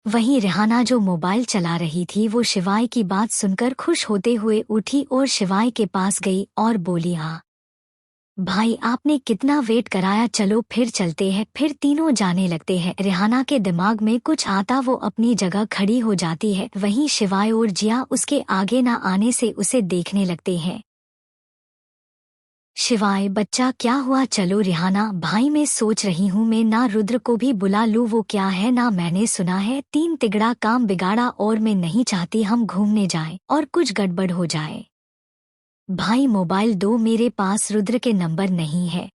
वहीं रिहाना जो मोबाइल चला रही थी, वो शिवाय की बात सुनकर खुश होते हुए उठी और शिवाय के पास गई और बोली, हाँ भाई, आपने कितना वेट कराया, चलो फिर चलते हैं। फिर तीनों जाने लगते हैं। रिहाना के दिमाग में कुछ आता, वो अपनी जगह खड़ी हो जाती है। वहीं शिवाय और जिया उसके आगे ना आने से उसे देखने लगते हैं। शिवाय, बच्चा, क्या हुआ? चलो। रिहाना, भाई, मैं सोच रही हूँ मैं ना रुद्र को भी बुला लूँ। वो क्या है ना, मैंने सुना है 3 तिगड़ा काम बिगाड़ा, और मैं नहीं चाहती हम घूमने जाएं और कुछ गड़बड़ हो जाए। भाई, मोबाइल दो, मेरे पास रुद्र के नंबर नहीं है।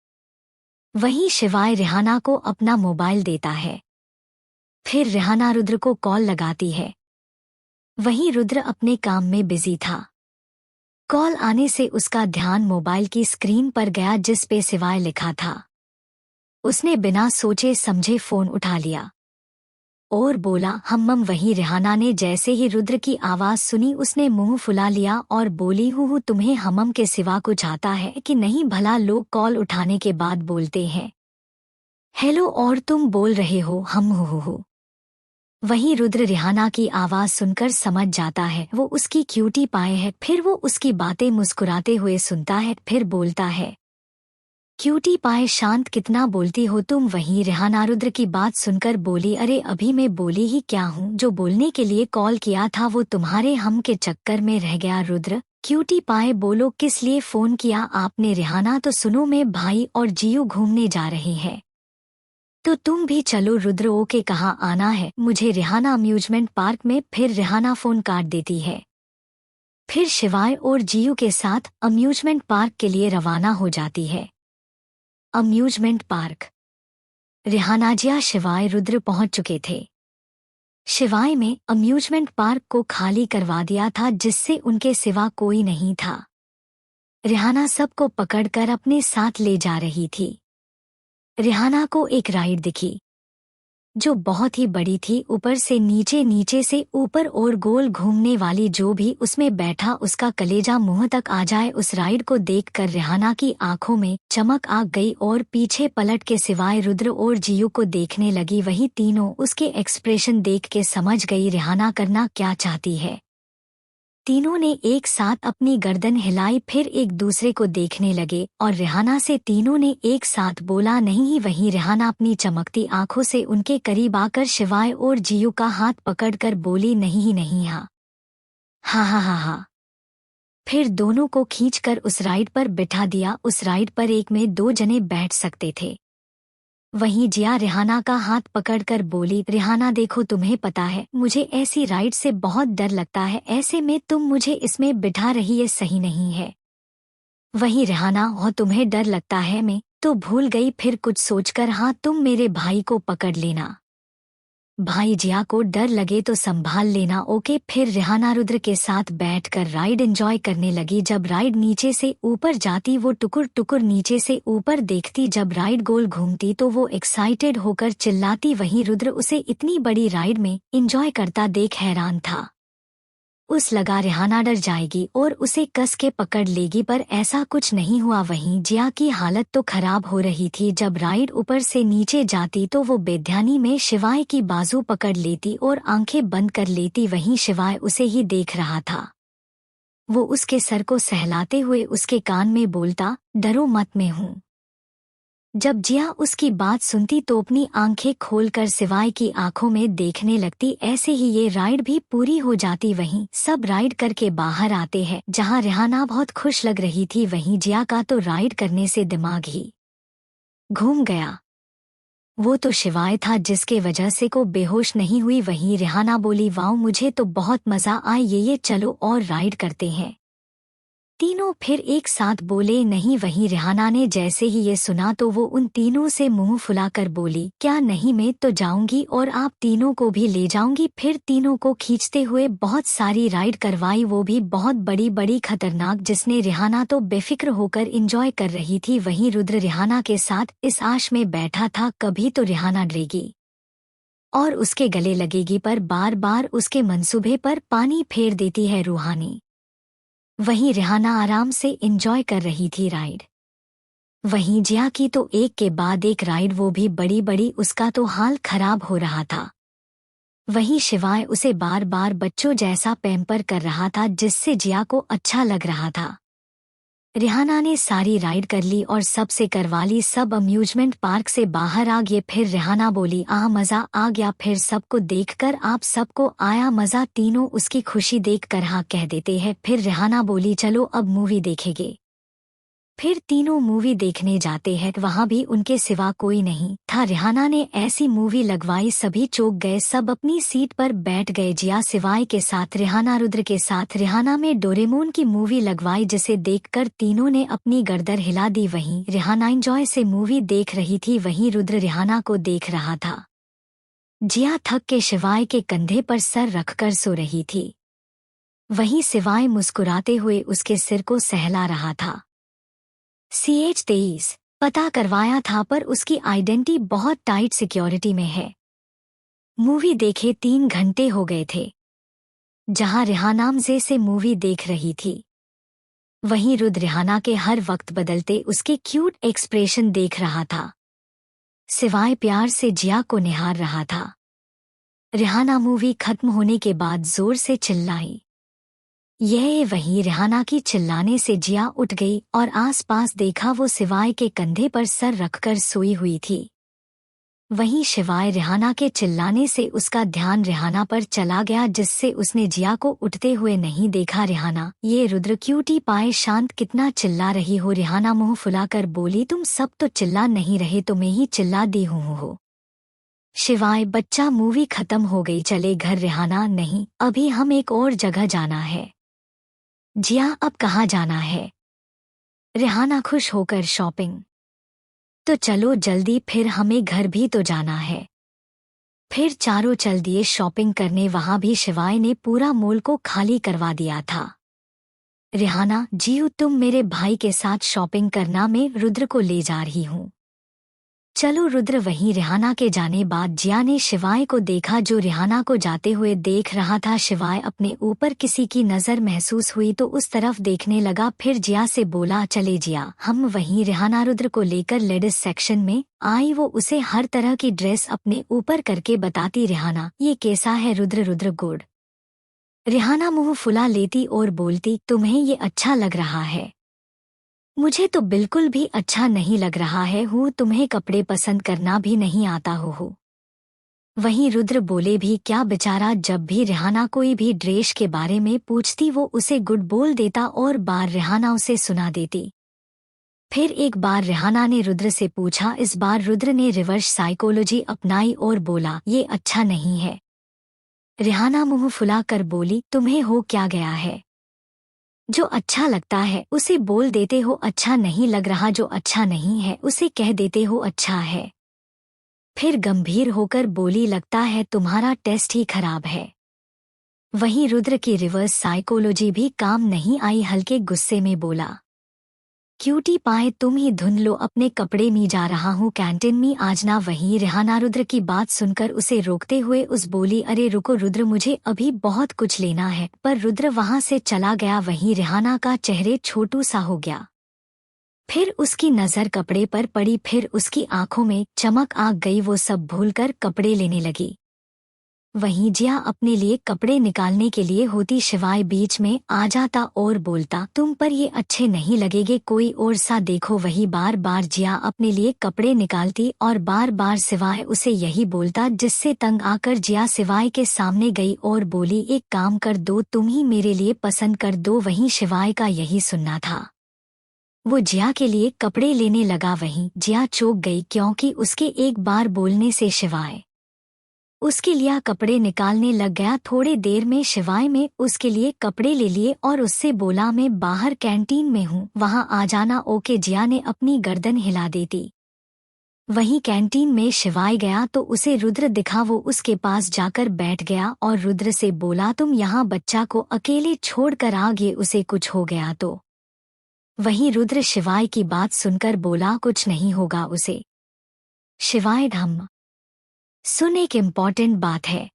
वहीं शिवाय रिहाना को अपना मोबाइल देता है। फिर रिहाना रुद्र को कॉल लगाती है। वहीं रुद्र अपने काम में बिजी था। कॉल आने से उसका ध्यान मोबाइल की स्क्रीन पर गया जिस पे शिवाय लिखा था। उसने बिना सोचे समझे फोन उठा लिया और बोला, हम। वहीं रिहाना ने जैसे ही रुद्र की आवाज सुनी उसने मुंह फुला लिया और बोली, हूँ तुम्हें हमम के सिवा कुछ आता है कि नहीं? भला लोग कॉल उठाने के बाद बोलते हैं हेलो और तुम बोल रहे हो हम हो। वहीं रुद्र रिहाना की आवाज सुनकर समझ जाता है वो उसकी क्यूटी पाए है। फिर वो उसकी बातें मुस्कुराते हुए सुनता है, फिर बोलता है, क्यूटी पाए शांत कितना बोलती हो तुम? वहीं रिहाना रुद्र की बात सुनकर बोली, अरे अभी मैं बोली ही क्या हूँ, जो बोलने के लिए कॉल किया था वो तुम्हारे हम के चक्कर में रह गया। रुद्र, क्यूटी पाए बोलो किस लिए फोन किया आपने? रिहाना, तो सुनो, मैं भाई और जियो घूमने जा रहे हैं तो तुम भी चलो। रुद्र, ओके, कहाँ आना है? मुझे रिहाना अम्यूजमेंट पार्क में। फिर रिहाना फोन काट देती है। फिर शिवाय और जियो के साथ अम्यूजमेंट पार्क के लिए रवाना हो जाती है। Amusement park. रिहाना, जिया, शिवाय, रुद्र पहुंच चुके थे। शिवाय में अम्यूजमेंट पार्क को खाली करवा दिया था जिससे उनके सिवा कोई नहीं था। रिहाना सबको पकड़कर अपने साथ ले जा रही थी। रिहाना को एक राइड दिखी जो बहुत ही बड़ी थी, ऊपर से नीचे, नीचे से ऊपर और गोल घूमने वाली। जो भी उसमें बैठा उसका कलेजा मुंह तक आ जाए। उस राइड को देखकर रिहाना की आंखों में चमक आ गई और पीछे पलट के सिवाय रुद्र और जियो को देखने लगी। वही तीनों उसके एक्सप्रेशन देख के समझ गई रिहाना करना क्या चाहती है। तीनों ने एक साथ अपनी गर्दन हिलाई, फिर एक दूसरे को देखने लगे और रिहाना से तीनों ने एक साथ बोला, नहीं ही। वहीं रिहाना अपनी चमकती आंखों से उनके करीब आकर शिवाय और जियो का हाथ पकड़कर बोली, नहीं ही नहीं। हाँ हाँ हाँ हाँ हाँ। फिर दोनों को खींचकर उस राइड पर बिठा दिया। उस राइड पर एक में 2 जने बैठ सकते थे। वहीं जिया रिहाना का हाथ पकड़कर बोली, रिहाना देखो, तुम्हें पता है मुझे ऐसी राइड से बहुत डर लगता है, ऐसे में तुम मुझे इसमें बिठा रही है सही नहीं है। वहीं रिहाना, और तुम्हें डर लगता है? मैं तो भूल गई। फिर कुछ सोचकर, हाँ, तुम मेरे भाई को पकड़ लेना। भाई, जिया को डर लगे तो संभाल लेना, ओके। फिर रिहाना रुद्र के साथ बैठकर राइड एंजॉय करने लगी। जब राइड नीचे से ऊपर जाती वो टुकुर टुकुर नीचे से ऊपर देखती। जब राइड गोल घूमती तो वो एक्साइटेड होकर चिल्लाती। वहीं रुद्र उसे इतनी बड़ी राइड में एंजॉय करता देख हैरान था। उस लगा रिहाना डर जाएगी और उसे कस के पकड़ लेगी, पर ऐसा कुछ नहीं हुआ। वहीं जिया की हालत तो खराब हो रही थी। जब राइड ऊपर से नीचे जाती तो वो बेध्यानी में शिवाय की बाजू पकड़ लेती और आंखें बंद कर लेती। वहीं शिवाय उसे ही देख रहा था। वो उसके सर को सहलाते हुए उसके कान में बोलता, डरो मत, मैं हूँ। जब जिया उसकी बात सुनती तो अपनी आंखें खोलकर शिवाय की आंखों में देखने लगती। ऐसे ही ये राइड भी पूरी हो जाती। वहीं सब राइड करके बाहर आते हैं जहां रिहाना बहुत खुश लग रही थी। वहीं जिया का तो राइड करने से दिमाग ही घूम गया। वो तो शिवाय था जिसके वजह से को बेहोश नहीं हुई। वहीं रिहाना बोली, वाओ, मुझे तो बहुत मजा आया, ये चलो और राइड करते हैं। तीनों फिर एक साथ बोले, नहीं। वहीं रिहाना ने जैसे ही ये सुना तो वो उन तीनों से मुंह फुलाकर बोली, क्या नहीं, मैं तो जाऊंगी और आप तीनों को भी ले जाऊंगी। फिर तीनों को खींचते हुए बहुत सारी राइड करवाई, वो भी बहुत बड़ी बड़ी खतरनाक, जिसने रिहाना तो बेफिक्र होकर एंजॉय कर रही थी। वहीं रुद्र रिहाना के साथ इस आश में बैठा था कभी तो रिहाना डरेगी और उसके गले लगेगी, पर बार बार उसके मंसूबे पर पानी फेर देती है रूहानी। वहीं रिहाना आराम से एंजॉय कर रही थी राइड। वहीं जिया की तो एक के बाद एक राइड, वो भी बड़ी बड़ी, उसका तो हाल खराब हो रहा था। वहीं शिवाय उसे बार बार बच्चों जैसा पैम्पर कर रहा था जिससे जिया को अच्छा लग रहा था। रिहाना ने सारी राइड कर ली और सबसे करवा ली। सब अम्यूजमेंट पार्क से बाहर आ गए। फिर रिहाना बोली, मजा आ गया। फिर सबको देखकर आप सबको आया मजा? तीनों उसकी खुशी देखकर हाँ कह देते हैं। फिर रिहाना बोली, चलो अब मूवी देखेंगे। फिर तीनों मूवी देखने जाते हैं। वहाँ भी उनके सिवा कोई नहीं था। रिहाना ने ऐसी मूवी लगवाई सभी चौंक गए, सब अपनी सीट पर बैठ गए। जिया शिवाय के साथ, रिहाना रुद्र के साथ। रिहाना में डोरेमोन की मूवी लगवाई जिसे देखकर तीनों ने अपनी गर्दन हिला दी। वहीं रिहाना एंजॉय से मूवी देख रही थी, वहीं रुद्र रिहाना को देख रहा था। जिया थक के शिवाय के कंधे पर सर रखकर सो रही थी। वहीं शिवाय मुस्कुराते हुए उसके सिर को सहला रहा था। CH23 पता करवाया था पर उसकी आइडेंटिटी बहुत टाइट सिक्योरिटी में है। मूवी देखे 3 घंटे हो गए थे। जहां रिहाना मजे से मूवी देख रही थी, वहीं रुद्र रिहाना के हर वक्त बदलते उसके क्यूट एक्सप्रेशन देख रहा था। सिवाय प्यार से जिया को निहार रहा था। रिहाना मूवी खत्म होने के बाद जोर से चिल्लाई। यह वहीं रिहाना की चिल्लाने से जिया उठ गई और आसपास देखा, वो सिवाय के कंधे पर सर रखकर सोई हुई थी। वहीं शिवाय रिहाना के चिल्लाने से उसका ध्यान रिहाना पर चला गया, जिससे उसने जिया को उठते हुए नहीं देखा। रिहाना, ये रुद्र क्यूटी पाए शांत, कितना चिल्ला रही हो? रिहाना मुंह फुलाकर बोली, तुम सब तो चिल्ला नहीं रहे तो मैं ही चिल्ला दी हूँ हो। शिवाय, बच्चा मूवी खत्म हो गई, चले घर। रिहाना, नहीं, अभी हम एक और जगह जाना है। जिया, अब कहाँ जाना है? रिहाना खुश होकर, शॉपिंग। तो चलो जल्दी, फिर हमें घर भी तो जाना है। फिर चारों चल दिए शॉपिंग करने। वहां भी शिवाय ने पूरा मॉल को खाली करवा दिया था। रिहाना, जियो तुम मेरे भाई के साथ शॉपिंग करना, मैं रुद्र को ले जा रही हूँ। चलो रुद्र। वहीं रिहाना के जाने बाद जिया ने शिवाय को देखा, जो रिहाना को जाते हुए देख रहा था। शिवाय अपने ऊपर किसी की नज़र महसूस हुई तो उस तरफ देखने लगा। फिर जिया से बोला, चले जिया हम। वहीं रिहाना रुद्र को लेकर लेडीज सेक्शन में आई। वो उसे हर तरह की ड्रेस अपने ऊपर करके बताती, रिहाना ये कैसा है? रुद्र, रुद्र गुड। रिहाना मुंह फुला लेती और बोलती, तुम्हें ये अच्छा लग रहा है? मुझे तो बिल्कुल भी अच्छा नहीं लग रहा है। तुम्हें कपड़े पसंद करना भी नहीं आता हो। वहीं रुद्र बोले भी क्या? बेचारा, जब भी रिहाना कोई भी ड्रेस के बारे में पूछती वो उसे गुड बोल देता और बार रिहाना उसे सुना देती। फिर एक बार रिहाना ने रुद्र से पूछा। इस बार रुद्र ने रिवर्स साइकोलॉजी अपनाई और बोला, ये अच्छा नहीं है। रिहाना मुंह फुला कर बोली, तुम्हें हो क्या गया है? जो अच्छा लगता है उसे बोल देते हो अच्छा नहीं लग रहा, जो अच्छा नहीं है उसे कह देते हो अच्छा है। फिर गंभीर होकर बोली, लगता है तुम्हारा टेस्ट ही खराब है। वहीं रुद्र की रिवर्स साइकोलॉजी भी काम नहीं आई। हल्के गुस्से में बोला, क्यूटी पाए तुम ही धुन लो, अपने कपड़े में जा रहा हूँ कैंटीन में आज ना। वहीं रिहाना रुद्र की बात सुनकर उसे रोकते हुए उस बोली, अरे रुको रुद्र, मुझे अभी बहुत कुछ लेना है। पर रुद्र वहां से चला गया। वहीं रिहाना का चेहरे छोटू सा हो गया। फिर उसकी नजर कपड़े पर पड़ी, फिर उसकी आंखों में चमक आ गई। वो सब भूलकर कपड़े लेने लगी। वहीं जिया अपने लिए कपड़े निकालने के लिए होती, शिवाय बीच में आ जाता और बोलता, तुम पर ये अच्छे नहीं लगेगे, कोई और सा देखो। वही बार बार जिया अपने लिए कपड़े निकालती और बार बार शिवाय उसे यही बोलता, जिससे तंग आकर जिया शिवाय के सामने गई और बोली, एक काम कर दो, तुम ही मेरे लिए पसंद कर दो। वहीं शिवाय का यही सुनना था। वो जिया के लिए कपड़े लेने लगा। वहीं जिया चौंक गई, क्योंकि उसके एक बार बोलने से शिवाय उसके लिए कपड़े निकालने लग गया। थोड़े देर में शिवाय में उसके लिए कपड़े ले लिए और उससे बोला, मैं बाहर कैंटीन में हूँ, वहाँ आ जाना। ओके। जिया ने अपनी गर्दन हिला देती। वहीं कैंटीन में शिवाय गया तो उसे रुद्र दिखा। वो उसके पास जाकर बैठ गया और रुद्र से बोला, तुम यहाँ बच्चा को अकेले छोड़कर आ गए, उसे कुछ हो गया तो? वहीं रुद्र शिवाय की बात सुनकर बोला, कुछ नहीं होगा उसे। शिवाय, धम्म सुन, एक इम्पॉर्टेंट बात है।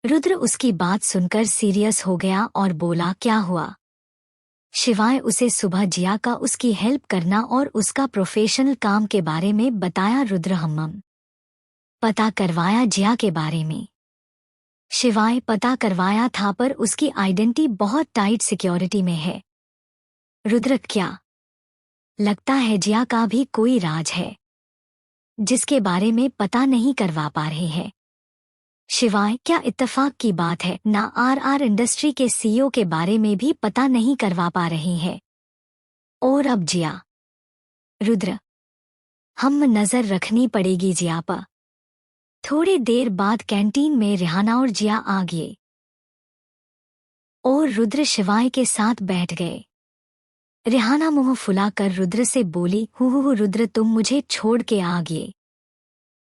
रुद्र उसकी बात सुनकर सीरियस हो गया और बोला, क्या हुआ? शिवाय उसे सुबह जिया का उसकी हेल्प करना और उसका प्रोफेशनल काम के बारे में बताया। रुद्र हम्मम पता करवाया जिया के बारे में। शिवाय, पता करवाया था पर उसकी आइडेंटिटी बहुत टाइट सिक्योरिटी में है। रुद्र, क्या लगता है जिया का भी कोई राज है जिसके बारे में पता नहीं करवा पा रहे हैं? शिवाय, क्या इत्तेफाक की बात है ना, आरआर इंडस्ट्री के सीईओ के बारे में भी पता नहीं करवा पा रहे हैं। और अब जिया? रुद्र, हम नजर रखनी पड़ेगी जिया पर। थोड़ी देर बाद कैंटीन में रिहाना और जिया आ गए और रुद्र शिवाय के साथ बैठ गए। रिहाना मुंह फुलाकर रुद्र से बोली, हु रुद्र, तुम मुझे छोड़ के आ गए।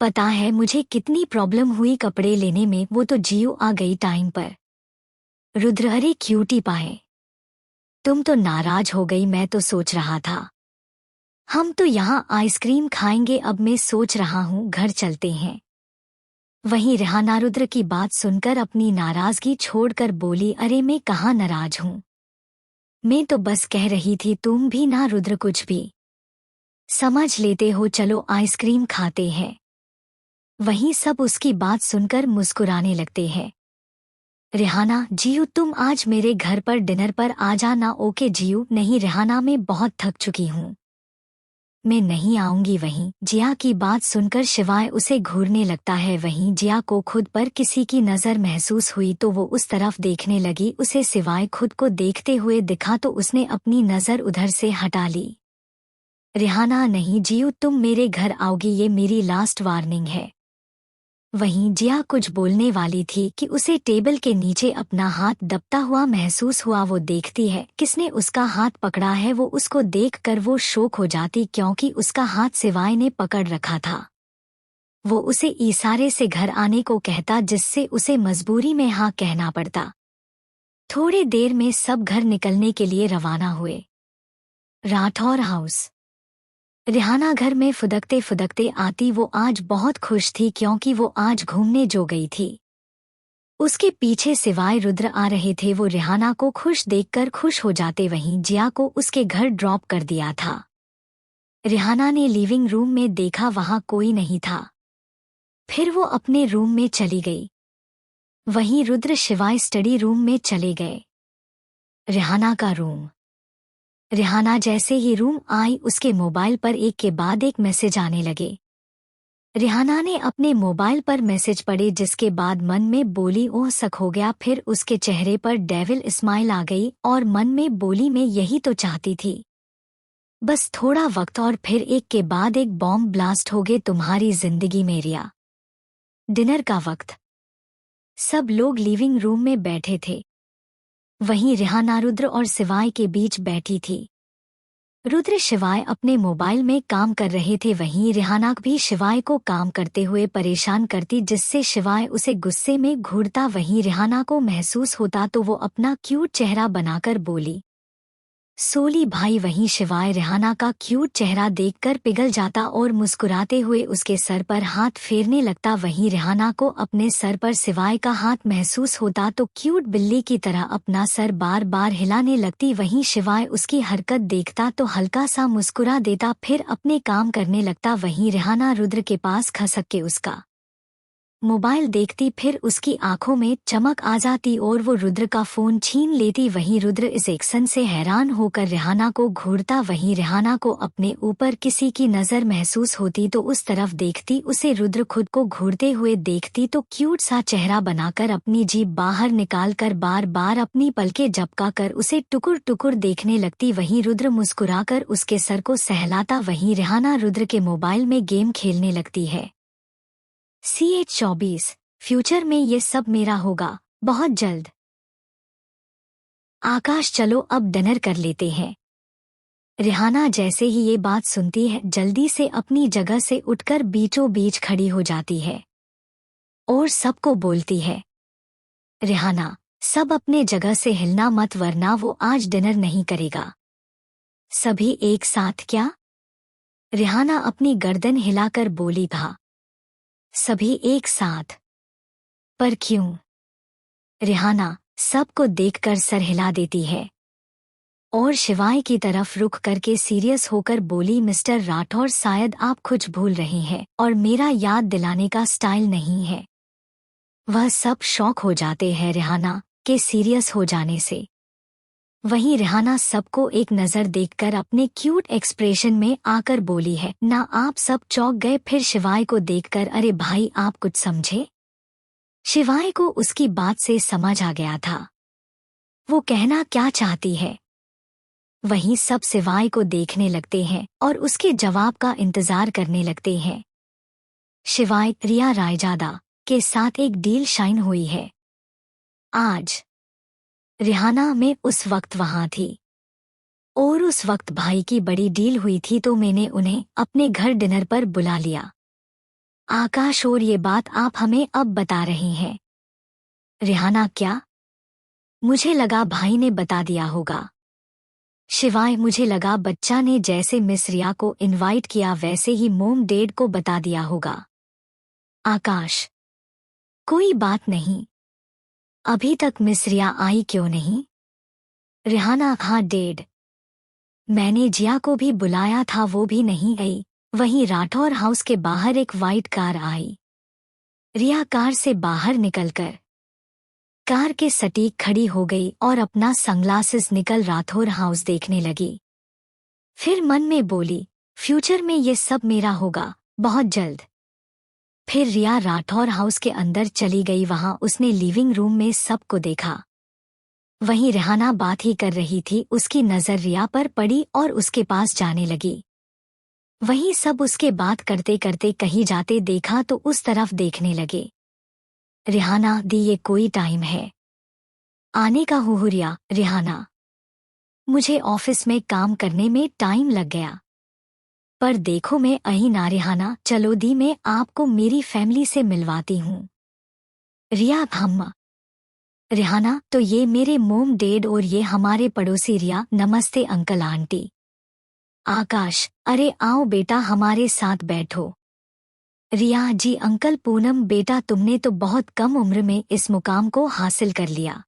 पता है मुझे कितनी प्रॉब्लम हुई कपड़े लेने में, वो तो जियो आ गई टाइम पर। रुद्र, अरे क्यूटी पाए, तुम तो नाराज हो गई, मैं तो सोच रहा था हम तो यहाँ आइसक्रीम खाएंगे, अब मैं सोच रहा हूँ घर चलते हैं। वहीं रेहाना रुद्र की बात सुनकर अपनी नाराजगी छोड़कर बोली, अरे मैं कहाँ नाराज हूँ, मैं तो बस कह रही थी, तुम भी ना रुद्र कुछ भी समझ लेते हो, चलो आइसक्रीम खाते हैं। वहीं सब उसकी बात सुनकर मुस्कुराने लगते हैं। रेहाना, जियू तुम आज मेरे घर पर डिनर पर आ जाना। ओके जियू। नहीं रेहाना, मैं बहुत थक चुकी हूँ, मैं नहीं आऊंगी। वहीं जिया की बात सुनकर शिवाय उसे घूरने लगता है। वहीं जिया को खुद पर किसी की नज़र महसूस हुई तो वो उस तरफ देखने लगी। उसे शिवाय खुद को देखते हुए दिखा तो उसने अपनी नज़र उधर से हटा ली। रेहाना, नहीं जियू, तुम मेरे घर आओगी, ये मेरी लास्ट वार्निंग है। वहीं जिया कुछ बोलने वाली थी कि उसे टेबल के नीचे अपना हाथ दबता हुआ महसूस हुआ। वो देखती है किसने उसका हाथ पकड़ा है। वो उसको देखकर वो शॉक हो जाती क्योंकि उसका हाथ शिवाय ने पकड़ रखा था। वो उसे इशारे से घर आने को कहता जिससे उसे मजबूरी में हाँ कहना पड़ता। थोड़ी देर में सब घर निकलने के लिए रवाना हुए। राठौर हाउस। रेहाना घर में फुदकते फुदकते आती। वो आज बहुत खुश थी क्योंकि वो आज घूमने जो गई थी। उसके पीछे सिवाय रुद्र आ रहे थे। वो रेहाना को खुश देखकर खुश हो जाते। वहीं जिया को उसके घर ड्रॉप कर दिया था। रेहाना ने लिविंग रूम में देखा, वहां कोई नहीं था। फिर वो अपने रूम में चली गई। वहीं रुद्र शिवाय स्टडी रूम में चले गए। रेहाना का रूम। रेहाना जैसे ही रूम आई उसके मोबाइल पर एक के बाद एक मैसेज आने लगे। रेहाना ने अपने मोबाइल पर मैसेज पढ़े जिसके बाद मन में बोली, ओह शक हो गया। फिर उसके चेहरे पर डेविल स्माइल आ गई और मन में बोली, मैं यही तो चाहती थी, बस थोड़ा वक्त और फिर एक के बाद एक बॉम्ब ब्लास्ट हो गए तुम्हारी जिंदगी में। रिया। डिनर का वक्त। सब लोग लिविंग रूम में बैठे थे। वहीं रेहाना रुद्र और शिवाय के बीच बैठी थी। रुद्र शिवाय अपने मोबाइल में काम कर रहे थे। वहीं रेहाना भी शिवाय को काम करते हुए परेशान करती जिससे शिवाय उसे गुस्से में घूरता। वहीं रेहाना को महसूस होता तो वो अपना क्यूट चेहरा बनाकर बोली, सोली भाई। वहीं शिवाय रेहाना का क्यूट चेहरा देखकर पिघल जाता और मुस्कुराते हुए उसके सर पर हाथ फेरने लगता। वहीं रेहाना को अपने सर पर शिवाय का हाथ महसूस होता तो क्यूट बिल्ली की तरह अपना सर बार बार हिलाने लगती। वहीं शिवाय उसकी हरकत देखता तो हल्का सा मुस्कुरा देता, फिर अपने काम करने लगता। वहीं रेहाना रुद्र के पास खसक के उसका मोबाइल देखती, फिर उसकी आंखों में चमक आ जाती और वो रुद्र का फोन छीन लेती। वहीं रुद्र इस एक्शन से हैरान होकर रेहाना को घूरता। वहीं रेहाना को अपने ऊपर किसी की नज़र महसूस होती तो उस तरफ देखती। उसे रुद्र खुद को घूरते हुए देखती तो क्यूट सा चेहरा बनाकर अपनी जीभ बाहर निकालकर बार बार अपनी पलकें झपकाकर उसे टुकुर टुकुर देखने लगती। वहीं रुद्र मुस्कुराकर उसके सर को सहलाता। वहीं रेहाना रुद्र के मोबाइल में गेम खेलने लगती है। CH24। फ्यूचर में ये सब मेरा होगा बहुत जल्द। आकाश, चलो अब डिनर कर लेते हैं। रेहाना जैसे ही ये बात सुनती है जल्दी से अपनी जगह से उठकर बीचों बीच खड़ी हो जाती है और सबको बोलती है, रेहाना सब अपने जगह से हिलना मत वरना वो आज डिनर नहीं करेगा। सभी एक साथ क्या? रेहाना अपनी गर्दन हिलाकर बोली, था सभी एक साथ। पर क्यों? रेहाना सबको देखकर सर हिला देती है और शिवाय की तरफ रुख करके सीरियस होकर बोली, मिस्टर राठौर शायद आप कुछ भूल रहे हैं और मेरा याद दिलाने का स्टाइल नहीं है। वह सब शौक हो जाते हैं रेहाना के सीरियस हो जाने से। वहीं रेहाना सबको एक नज़र देखकर अपने क्यूट एक्सप्रेशन में आकर बोली है, ना आप सब चौंक गए। फिर शिवाय को देखकर, अरे भाई आप कुछ समझे? शिवाय को उसकी बात से समझ आ गया था वो कहना क्या चाहती है। वहीं सब शिवाय को देखने लगते हैं और उसके जवाब का इंतजार करने लगते हैं। शिवाय रिया रायजादा के साथ एक डील शाइन हुई है आज। रेहाना मैं उस वक्त वहां थी और उस वक्त भाई की बड़ी डील हुई थी तो मैंने उन्हें अपने घर डिनर पर बुला लिया। आकाश, और ये बात आप हमें अब बता रहे हैं? रिहाना, क्या? मुझे लगा भाई ने बता दिया होगा। शिवाय मुझे लगा बच्चा ने जैसे मिस रिया को इनवाइट किया वैसे ही मोम डैड को बता दिया होगा। आकाश, कोई बात नहीं। अभी तक मिस रिया आई क्यों नहीं? रिहाना, हाँ डैड, मैंने जिया को भी बुलाया था, वो भी नहीं आई। वहीं राठौर हाउस के बाहर एक वाइट कार आई। रिया कार से बाहर निकलकर कार के सटीक खड़ी हो गई और अपना सनग्लासेस निकल राठौर हाउस देखने लगी। फिर मन में बोली, फ्यूचर में ये सब मेरा होगा, बहुत जल्द। फिर रिया राठौर हाउस के अंदर चली गई। वहां उसने लिविंग रूम में सबको देखा। वहीं रिहाना बात ही कर रही थी। उसकी नजर रिया पर पड़ी और उसके पास जाने लगी। वहीं सब उसके बात करते करते कहीं जाते देखा तो उस तरफ देखने लगे। रिहाना दी, ये कोई टाइम है आने का? हुहुरिया, रिहाना, मुझे ऑफिस में काम करने में टाइम लग गया, पर देखो मैं अही ना। रिहाना, चलो दी, मैं आपको मेरी फैमिली से मिलवाती हूँ। रिया, हम? रिहाना, तो ये मेरे मोम डैड और ये हमारे पड़ोसी। रिया, नमस्ते अंकल आंटी। आकाश, अरे आओ बेटा हमारे साथ बैठो। रिया, जी अंकल। पूनम बेटा, तुमने तो बहुत कम उम्र में इस मुकाम को हासिल कर लिया,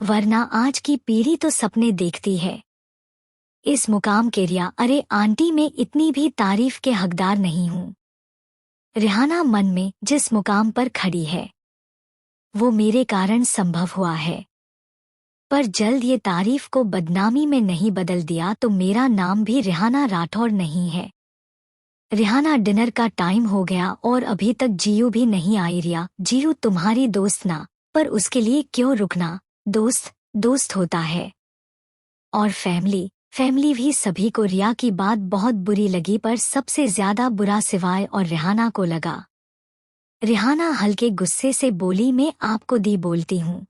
वरना आज की पीढ़ी तो सपने देखती है इस मुकाम के। रिया, अरे आंटी, मैं इतनी भी तारीफ के हकदार नहीं हूँ। रिहाना मन में जिस मुकाम पर खड़ी है वो मेरे कारण संभव हुआ है, पर जल्द ये तारीफ को बदनामी में नहीं बदल दिया तो मेरा नाम भी रिहाना राठौर नहीं है। रिहाना, डिनर का टाइम हो गया और अभी तक जीयू भी नहीं आई। रिया, जीयू तुम्हारी दोस्त ना, पर उसके लिए क्यों रुकना? दोस्त दोस्त होता है, और फैमिली फैमिली भी। सभी को रिया की बात बहुत बुरी लगी, पर सबसे ज्यादा बुरा सिवाय और रिहाना को लगा। रिहाना हल्के गुस्से से बोली, मैं आपको दी बोलती हूँ,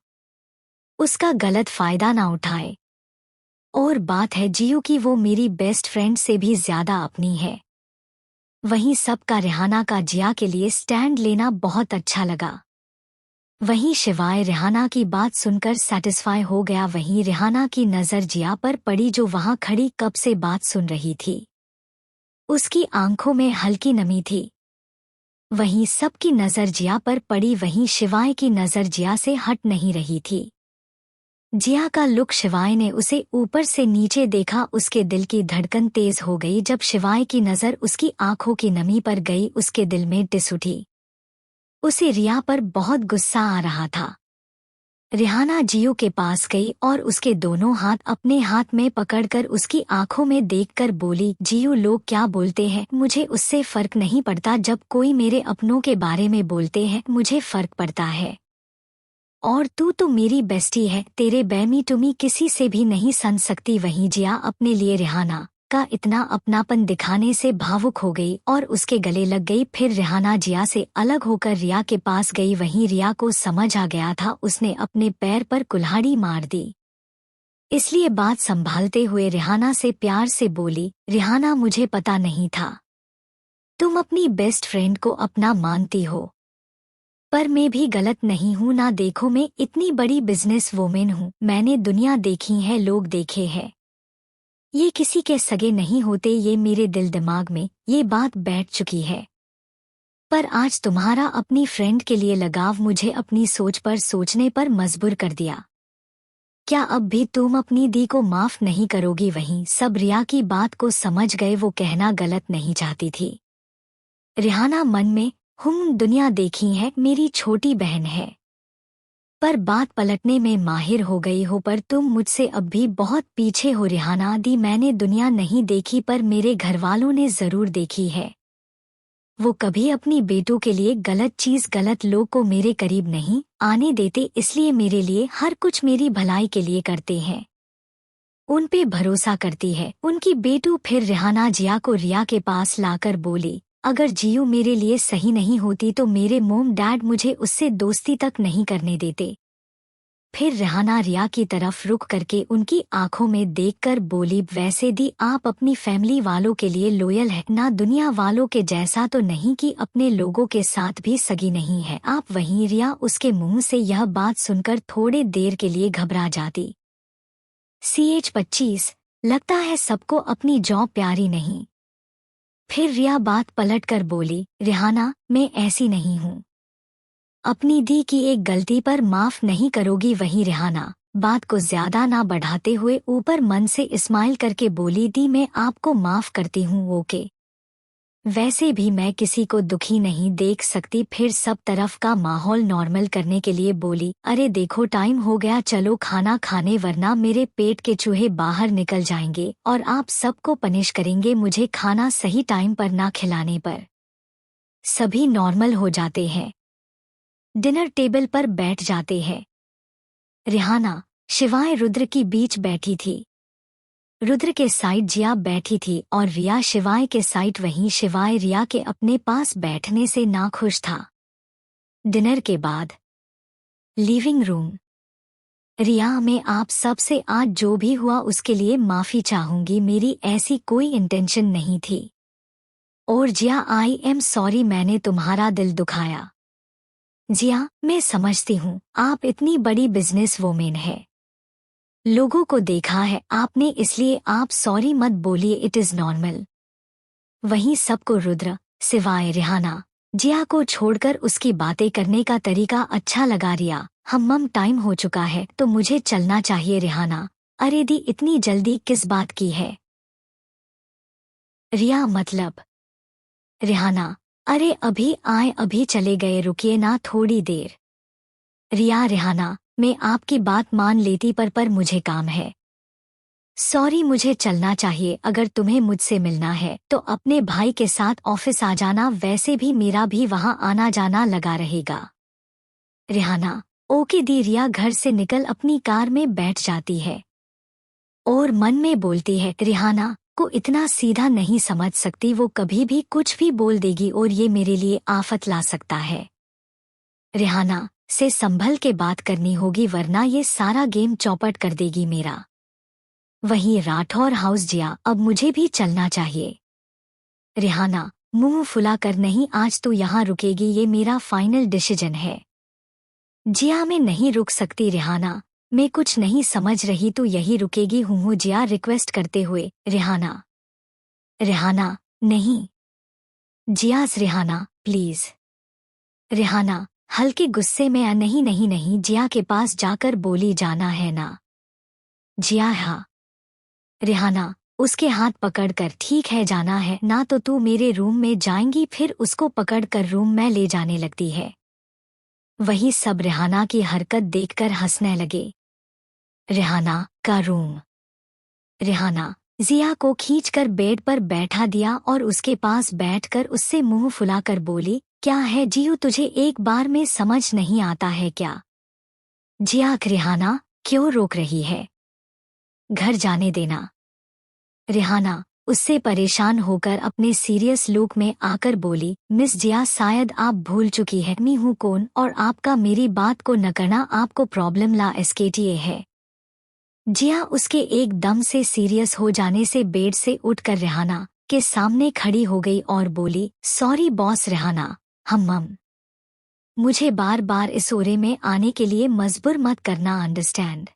उसका गलत फायदा ना उठाए। और बात है जीयू की, वो मेरी बेस्ट फ्रेंड से भी ज्यादा अपनी है। वहीं सबका रिहाना का जिया के लिए स्टैंड लेना बहुत अच्छा लगा। वहीं शिवाय रिहाना की बात सुनकर सैटिस्फाई हो गया। वहीं रिहाना की नज़र जिया पर पड़ी जो वहां खड़ी कब से बात सुन रही थी। उसकी आंखों में हल्की नमी थी। वहीं सबकी नज़र जिया पर पड़ी। वहीं शिवाय की नज़र जिया से हट नहीं रही थी। जिया का लुक, शिवाय ने उसे ऊपर से नीचे देखा। उसके दिल की धड़कन तेज हो गई। जब शिवाय की नज़र उसकी आंखों की नमी पर गई उसके दिल में टिस उठी। उसे रिया पर बहुत गुस्सा आ रहा था। रिहाना जियो के पास गई और उसके दोनों हाथ अपने हाथ में पकड़कर उसकी आंखों में देखकर बोली, जियो, लोग क्या बोलते हैं मुझे उससे फर्क नहीं पड़ता। जब कोई मेरे अपनों के बारे में बोलते हैं मुझे फर्क पड़ता है। और तू तो मेरी बेस्टी है, तेरे बैमी टुमी किसी से भी नहीं सन सकती। वहीं जिया अपने लिए रिहाना का इतना अपनापन दिखाने से भावुक हो गई और उसके गले लग गई। फिर रिहाना जिया से अलग होकर रिया के पास गई। वहीं रिया को समझ आ गया था, उसने अपने पैर पर कुल्हाड़ी मार दी। इसलिए बात संभालते हुए रिहाना से प्यार से बोली, रिहाना, मुझे पता नहीं था तुम अपनी बेस्ट फ्रेंड को अपना मानती हो, पर मैं भी गलत नहीं हूँ ना। देखो, मैं इतनी बड़ी बिजनेस वुमेन हूँ, मैंने दुनिया देखी है, लोग देखे हैं, ये किसी के सगे नहीं होते। ये मेरे दिल दिमाग में ये बात बैठ चुकी है। पर आज तुम्हारा अपनी फ्रेंड के लिए लगाव मुझे अपनी सोच पर सोचने पर मजबूर कर दिया। क्या अब भी तुम अपनी दी को माफ नहीं करोगी? वहीं सब रिया की बात को समझ गए। वो कहना गलत नहीं चाहती थी। रिहाना मन में, दुनिया देखी है, मेरी छोटी बहन है, पर बात पलटने में माहिर हो गई हो। पर तुम मुझसे अब भी बहुत पीछे हो। रिहाना दी, मैंने दुनिया नहीं देखी पर मेरे घरवालों ने जरूर देखी है। वो कभी अपनी बेटों के लिए गलत चीज, गलत लोग को मेरे करीब नहीं आने देते, इसलिए मेरे लिए हर कुछ मेरी भलाई के लिए करते हैं, उन पे भरोसा करती है उनकी बेटू। फिर रिहाना जिया को रिया के पास लाकर बोली, अगर जियो मेरे लिए सही नहीं होती तो मेरे मोम डैड मुझे उससे दोस्ती तक नहीं करने देते। फिर रेहाना रिया की तरफ रुक करके उनकी आंखों में देखकर बोली, वैसे दी आप अपनी फैमिली वालों के लिए लॉयल है ना, दुनिया वालों के जैसा तो नहीं कि अपने लोगों के साथ भी सगी नहीं है आप। वहीं रिया उसके मुंह से यह बात सुनकर थोड़े देर के लिए घबरा जाती। CH-25 लगता है सबको अपनी जॉब प्यारी नहीं। फिर रिया बात पलटकर बोली, रेहाना मैं ऐसी नहीं हूँ, अपनी दी की एक गलती पर माफ नहीं करोगी। वहीं रेहाना बात को ज्यादा ना बढ़ाते हुए ऊपर मन से इस्माइल करके बोली, दी मैं आपको माफ करती हूँ ओके, वैसे भी मैं किसी को दुखी नहीं देख सकती। फिर सब तरफ का माहौल नॉर्मल करने के लिए बोली, अरे देखो टाइम हो गया, चलो खाना खाने वरना मेरे पेट के चूहे बाहर निकल जाएंगे और आप सबको पनिश करेंगे मुझे खाना सही टाइम पर ना खिलाने पर। सभी नॉर्मल हो जाते हैं, डिनर टेबल पर बैठ जाते हैं। रेहाना शिवाय रुद्र की बीच बैठी थी, रुद्र के साइड जिया बैठी थी और रिया शिवाय के साइड। वहीं शिवाय रिया के अपने पास बैठने से नाखुश था। डिनर के बाद लिविंग रूम। रिया मैं आप सबसे आज जो भी हुआ उसके लिए माफी चाहूंगी, मेरी ऐसी कोई इंटेंशन नहीं थी। और जिया आई एम सॉरी मैंने तुम्हारा दिल दुखाया। जिया मैं समझती हूँ आप इतनी बड़ी बिजनेस वोमेन है, लोगों को देखा है आपने, इसलिए आप सॉरी मत बोलिए, इट इज नॉर्मल। वहीं सबको रुद्र सिवाय रेहाना जिया को छोड़कर उसकी बातें करने का तरीका अच्छा लगा। रिया हम्मम टाइम हो चुका है तो मुझे चलना चाहिए। रेहाना अरे दी इतनी जल्दी किस बात की है? रिया मतलब? रेहाना अरे अभी आए अभी चले गए, रुकिए ना थोड़ी देर। रिया रेहाना मैं आपकी बात मान लेती पर मुझे काम है, सॉरी मुझे चलना चाहिए। अगर तुम्हें मुझसे मिलना है तो अपने भाई के साथ ऑफिस आ जाना, वैसे भी मेरा भी वहां आना जाना लगा रहेगा। रेहाना ओके दी। रिया घर से निकल अपनी कार में बैठ जाती है और मन में बोलती है, रेहाना को इतना सीधा नहीं समझ सकती, वो कभी भी कुछ भी बोल देगी और ये मेरे लिए आफत ला सकता है। रेहाना से संभल के बात करनी होगी वरना ये सारा गेम चौपट कर देगी मेरा। वहीं राठौर हाउस जिया अब मुझे भी चलना चाहिए। रेहाना मुंह फुलाकर नहीं, आज तो यहाँ रुकेगी, ये मेरा फाइनल डिसीजन है। जिया मैं नहीं रुक सकती रेहाना, मैं कुछ नहीं समझ रही तो यही रुकेगी हूँ जिया रिक्वेस्ट करते हुए। रेहाना रेहाना नहीं। जियास रेहाना प्लीज। रेहाना हल्के गुस्से में नहीं नहीं नहीं, जिया के पास जाकर बोली, जाना है ना? जिया हाँ। रेहाना उसके हाथ पकड़कर, ठीक है जाना है ना तो तू मेरे रूम में जाएंगी। फिर उसको पकड़कर रूम में ले जाने लगती है। वही सब रेहाना की हरकत देखकर हंसने लगे। रेहाना का रूम। रेहाना जिया को खींचकर बेड पर बैठा दिया और उसके पास बैठकर उससे मुंह फुलाकर बोली, क्या है जियू तुझे एक बार में समझ नहीं आता है क्या? जिया रेहाना क्यों रोक रही है, घर जाने देना। रेहाना उससे परेशान होकर अपने सीरियस लुक में आकर बोली, मिस जिया शायद आप भूल चुकी है मैं हूँ कौन और आपका मेरी बात को न करना आपको प्रॉब्लम ला SKTA है। जिया उसके एकदम से सीरियस हो जाने से बेड से उठकर रेहाना के सामने खड़ी हो गई और बोली, सॉरी बॉस। रेहाना हम्मम मुझे बार बार इस ओरे में आने के लिए मजबूर मत करना, अंडरस्टैंड?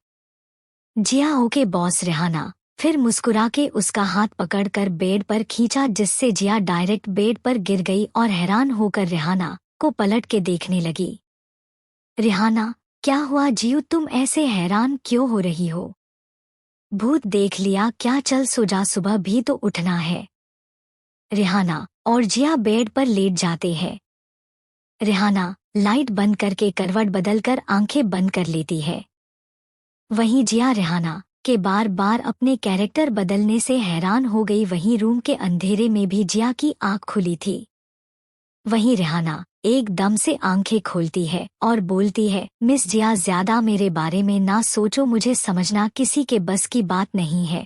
जिया ओके बॉस। रेहाना फिर मुस्कुरा के उसका हाथ पकड़कर बेड पर खींचा जिससे जिया डायरेक्ट बेड पर गिर गई और हैरान होकर रेहाना को पलट के देखने लगी। रेहाना क्या हुआ जियू, तुम ऐसे हैरान क्यों हो रही हो? भूत देख लिया क्या, चल सो जा, सुबह भी तो उठना है। रेहाना और जिया बेड पर लेट जाते हैं। रेहाना लाइट बंद करके करवट बदलकर आंखें बंद कर लेती है। वहीं जिया रेहाना के बार बार अपने कैरेक्टर बदलने से हैरान हो गई। वहीं रूम के अंधेरे में भी जिया की आंख खुली थी। वहीं रेहाना एकदम से आंखें खोलती है और बोलती है, मिस जिया ज्यादा मेरे बारे में ना सोचो, मुझे समझना किसी के बस की बात नहीं है।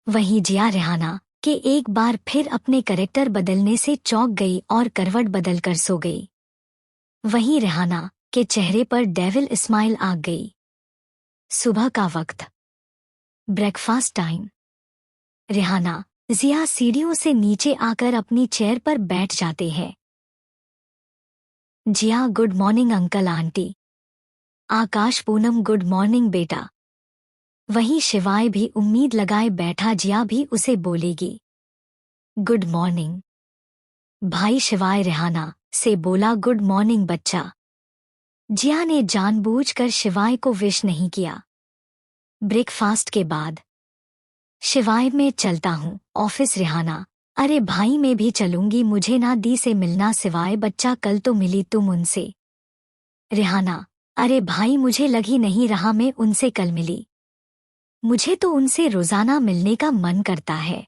वहीं जिया रेहाना के एक बार फिर अपने कैरेक्टर बदलने से चौंक गई और करवट बदलकर सो गई। वहीं रेहाना के चेहरे पर डेविल स्माइल आ गई। सुबह का वक्त, ब्रेकफास्ट टाइम। रिहाना, जिया सीढ़ियों से नीचे आकर अपनी चेयर पर बैठ जाते हैं। जिया, गुड मॉर्निंग अंकल आंटी। आकाश, पूनम, गुड मॉर्निंग बेटा। वहीं शिवाय भी उम्मीद लगाए बैठा जिया भी उसे बोलेगी गुड मॉर्निंग। भाई शिवाय रिहाना से बोला, गुड मॉर्निंग बच्चा। जिया ने जानबूझकर शिवाय को विश नहीं किया। ब्रेकफास्ट के बाद, शिवाय, मैं चलता हूँ ऑफिस। रिहाना, अरे भाई मैं भी चलूंगी, मुझे ना दी से मिलना। शिवाय, बच्चा कल तो मिली तुम उनसे। रिहाना, अरे भाई मुझे लग ही नहीं रहा मैं उनसे कल मिली, मुझे तो उनसे रोजाना मिलने का मन करता है।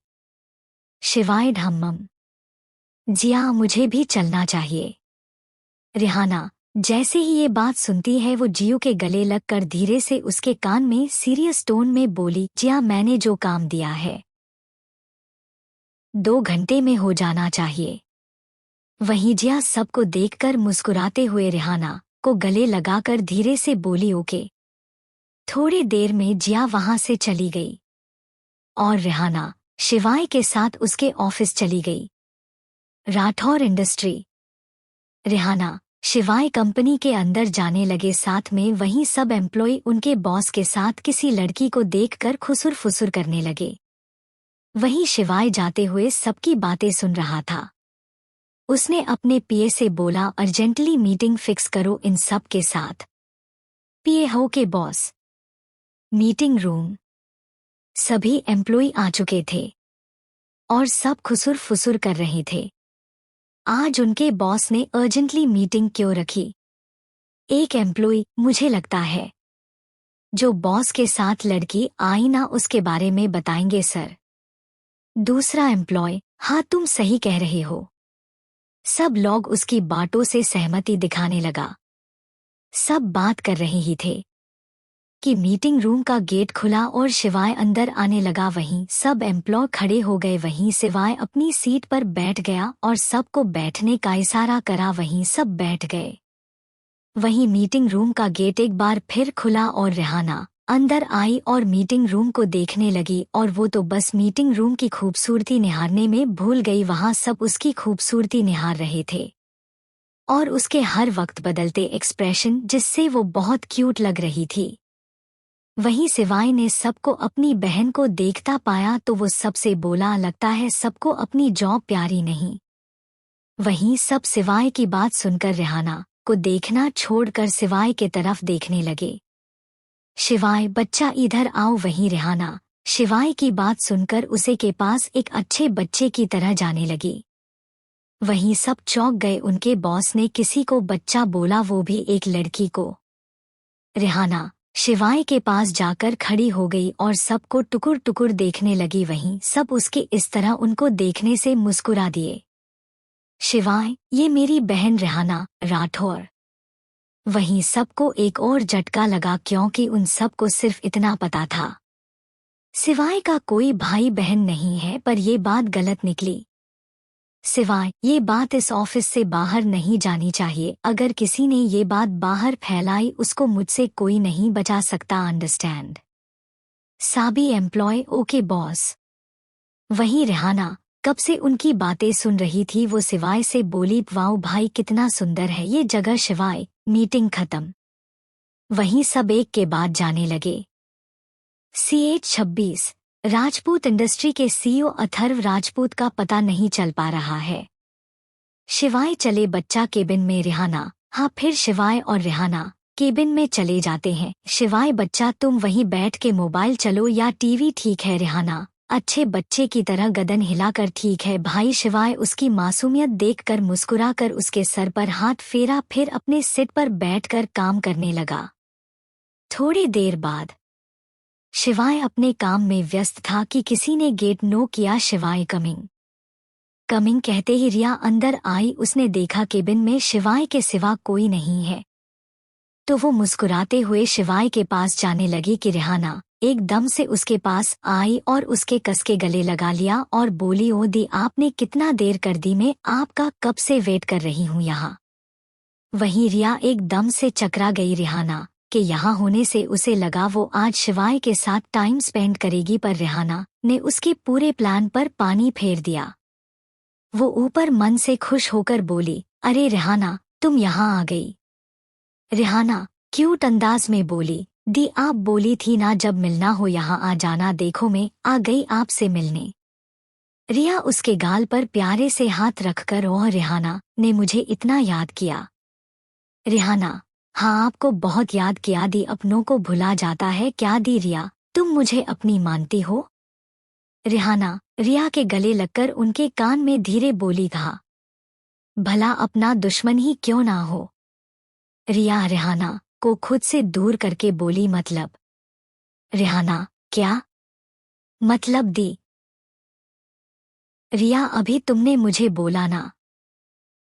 शिवाय, ढम्मम। जिया, मुझे भी चलना चाहिए। रिहाना, जैसे ही ये बात सुनती है वो जियो के गले लगकर धीरे से उसके कान में सीरियस टोन में बोली, जिया मैंने जो काम दिया है 2 घंटे में हो जाना चाहिए। वहीं जिया सबको देखकर मुस्कुराते हुए रिहाना को गले लगाकर धीरे से बोली, ओके। थोड़ी देर में जिया वहां से चली गई और रिहाना शिवाय के साथ उसके ऑफिस चली गई। राठौर इंडस्ट्री। रिहाना, शिवाय कंपनी के अंदर जाने लगे, साथ में वहीं सब एम्प्लॉय उनके बॉस के साथ किसी लड़की को देखकर खुसुर फुसुर करने लगे। वहीं शिवाय जाते हुए सबकी बातें सुन रहा था। उसने अपने पीए से बोला, अर्जेंटली मीटिंग फिक्स करो इन सब के साथ। पीए हो के बॉस। Meeting room. सभी एम्प्लॉय आ चुके थे और सब खुसुर फुसुर कर रहे थे। आज उनके बॉस ने अर्जेंटली मीटिंग क्यों रखी? एक एम्प्लॉय, मुझे लगता है जो बॉस के साथ लड़की आई ना उसके बारे में बताएंगे सर। दूसरा एम्प्लॉय, हाँ तुम सही कह रहे हो। सब लोग उसकी बातों से सहमति दिखाने लगा। सब बात कर रहे ही थे कि मीटिंग रूम का गेट खुला और शिवाय अंदर आने लगा। वहीं सब एम्प्लॉय खड़े हो गए। वहीं शिवाय अपनी सीट पर बैठ गया और सबको बैठने का इशारा करा। वहीं सब बैठ गए। वहीं मीटिंग रूम का गेट एक बार फिर खुला और रिहाना अंदर आई और मीटिंग रूम को देखने लगी और वो तो बस मीटिंग रूम की खूबसूरती निहारने में भूल गई। वहां सब उसकी खूबसूरती निहार रहे थे और उसके हर वक्त बदलते एक्सप्रेशन जिससे वो बहुत क्यूट लग रही थी। वहीं शिवाय ने सबको अपनी बहन को देखता पाया तो वो सबसे बोला, लगता है सबको अपनी जॉब प्यारी नहीं। वहीं सब शिवाय की बात सुनकर रिहाना को देखना छोड़कर शिवाय के तरफ देखने लगे। शिवाय, बच्चा इधर आओ। वहीं रिहाना शिवाय की बात सुनकर उसे के पास एक अच्छे बच्चे की तरह जाने लगी। वहीं सब चौंक गए। उनके बॉस ने किसी को बच्चा बोला, वो भी एक लड़की को। रिहाना शिवाय के पास जाकर खड़ी हो गई और सबको टुकुर टुकुर देखने लगी। वहीं सब उसके इस तरह उनको देखने से मुस्कुरा दिए। शिवाय, ये मेरी बहन रिहाना राठौर। वहीं सबको एक और झटका लगा क्योंकि उन सबको सिर्फ इतना पता था शिवाय का कोई भाई बहन नहीं है, पर ये बात गलत निकली। शिवाय, ये बात इस ऑफिस से बाहर नहीं जानी चाहिए। अगर किसी ने ये बात बाहर फैलाई उसको मुझसे कोई नहीं बचा सकता, अंडरस्टैंड? साबी एम्प्लॉय, ओके बॉस। वहीं रिहाना कब से उनकी बातें सुन रही थी। वो शिवाय से बोली, वाओ भाई कितना सुंदर है ये जगह। शिवाय, मीटिंग खत्म। वहीं सब एक के बाद जाने लगे। CH26 राजपूत इंडस्ट्री के CEO अथर्व राजपूत का पता नहीं चल पा रहा है। शिवाय चले बच्चा केबिन में। रिहाना, हाँ। फिर शिवाय और रिहाना केबिन में चले जाते हैं। शिवाय, बच्चा तुम वहीं बैठ के मोबाइल चलो या टीवी। ठीक है रिहाना अच्छे बच्चे की तरह गदन हिलाकर, ठीक है भाई। शिवाय उसकी मासूमियत देखकर मुस्कुराकर उसके सर पर हाथ फेरा, फिर अपने सीट पर बैठकर काम करने लगा। थोड़ी देर बाद शिवाय अपने काम में व्यस्त था कि किसी ने गेट नॉक किया। शिवाय, कमिंग। कमिंग कहते ही रिया अंदर आई। उसने देखा केबिन में शिवाय के सिवा कोई नहीं है तो वो मुस्कुराते हुए शिवाय के पास जाने लगी कि रिहाना एकदम से उसके पास आई और उसके कस के गले लगा लिया और बोली, ओ दी आपने कितना देर कर दी, मैं आपका कब से वेट कर रही हूँ यहाँ। वहीं रिया एकदम से चकरा गई रिहाना के यहाँ होने से उसे लगा वो आज शिवाय के साथ टाइम स्पेंड करेगी, पर रेहाना ने उसके पूरे प्लान पर पानी फेर दिया। वो ऊपर मन से खुश होकर बोली, अरे रेहाना, तुम यहाँ आ गई। रेहाना क्यूट अंदाज में बोली, दी आप बोली थी ना जब मिलना हो यहाँ आ जाना, देखो मैं आ गई आपसे मिलने। रिया उसके गाल पर प्यारे से हाथ रखकर, ओह रेहाना ने मुझे इतना याद किया। रेहाना, हाँ आपको बहुत याद किया दी, अपनों को भुला जाता है क्या दी? रिया, तुम मुझे अपनी मानती हो? रेहाना रिया के गले लगकर उनके कान में धीरे बोली, कहा भला अपना दुश्मन ही क्यों ना हो। रिया रेहाना को खुद से दूर करके बोली, मतलब? रेहाना, क्या मतलब दी? रिया, अभी तुमने मुझे बोला ना।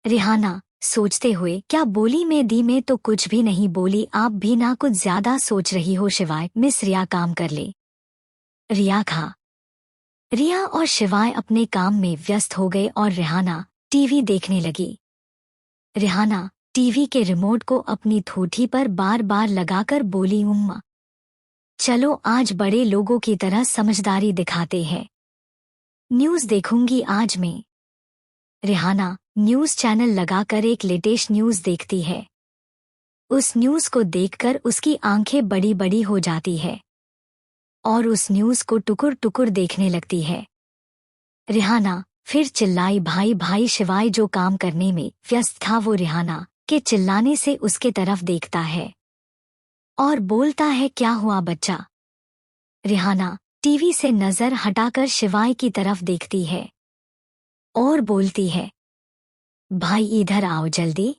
रेहाना सोचते हुए, क्या बोली मैं दी? में तो कुछ भी नहीं बोली, आप भी ना कुछ ज्यादा सोच रही हो। शिवाय मिस रिया काम कर ले। रिया खा। रिया और शिवाय अपने काम में व्यस्त हो गए और रेहाना टीवी देखने लगी। रेहाना टीवी के रिमोट को अपनी ठोठी पर बार बार लगाकर बोली, उम्मा चलो आज बड़े लोगों की तरह समझदारी दिखाते हैं, न्यूज़ देखूंगी आज मैं। रेहाना न्यूज़ चैनल लगाकर एक लेटेस्ट न्यूज़ देखती है। उस न्यूज़ को देखकर उसकी आंखें बड़ी बड़ी हो जाती है और उस न्यूज़ को टुकुर टुकुर देखने लगती है। रेहाना फिर चिल्लाई, भाई भाई। शिवाय जो काम करने में व्यस्त था वो रेहाना के चिल्लाने से उसके तरफ देखता है और बोलता है, क्या हुआ बच्चा? रेहाना टीवी से नजर हटाकर शिवाय की तरफ देखती है और बोलती है, भाई इधर आओ जल्दी।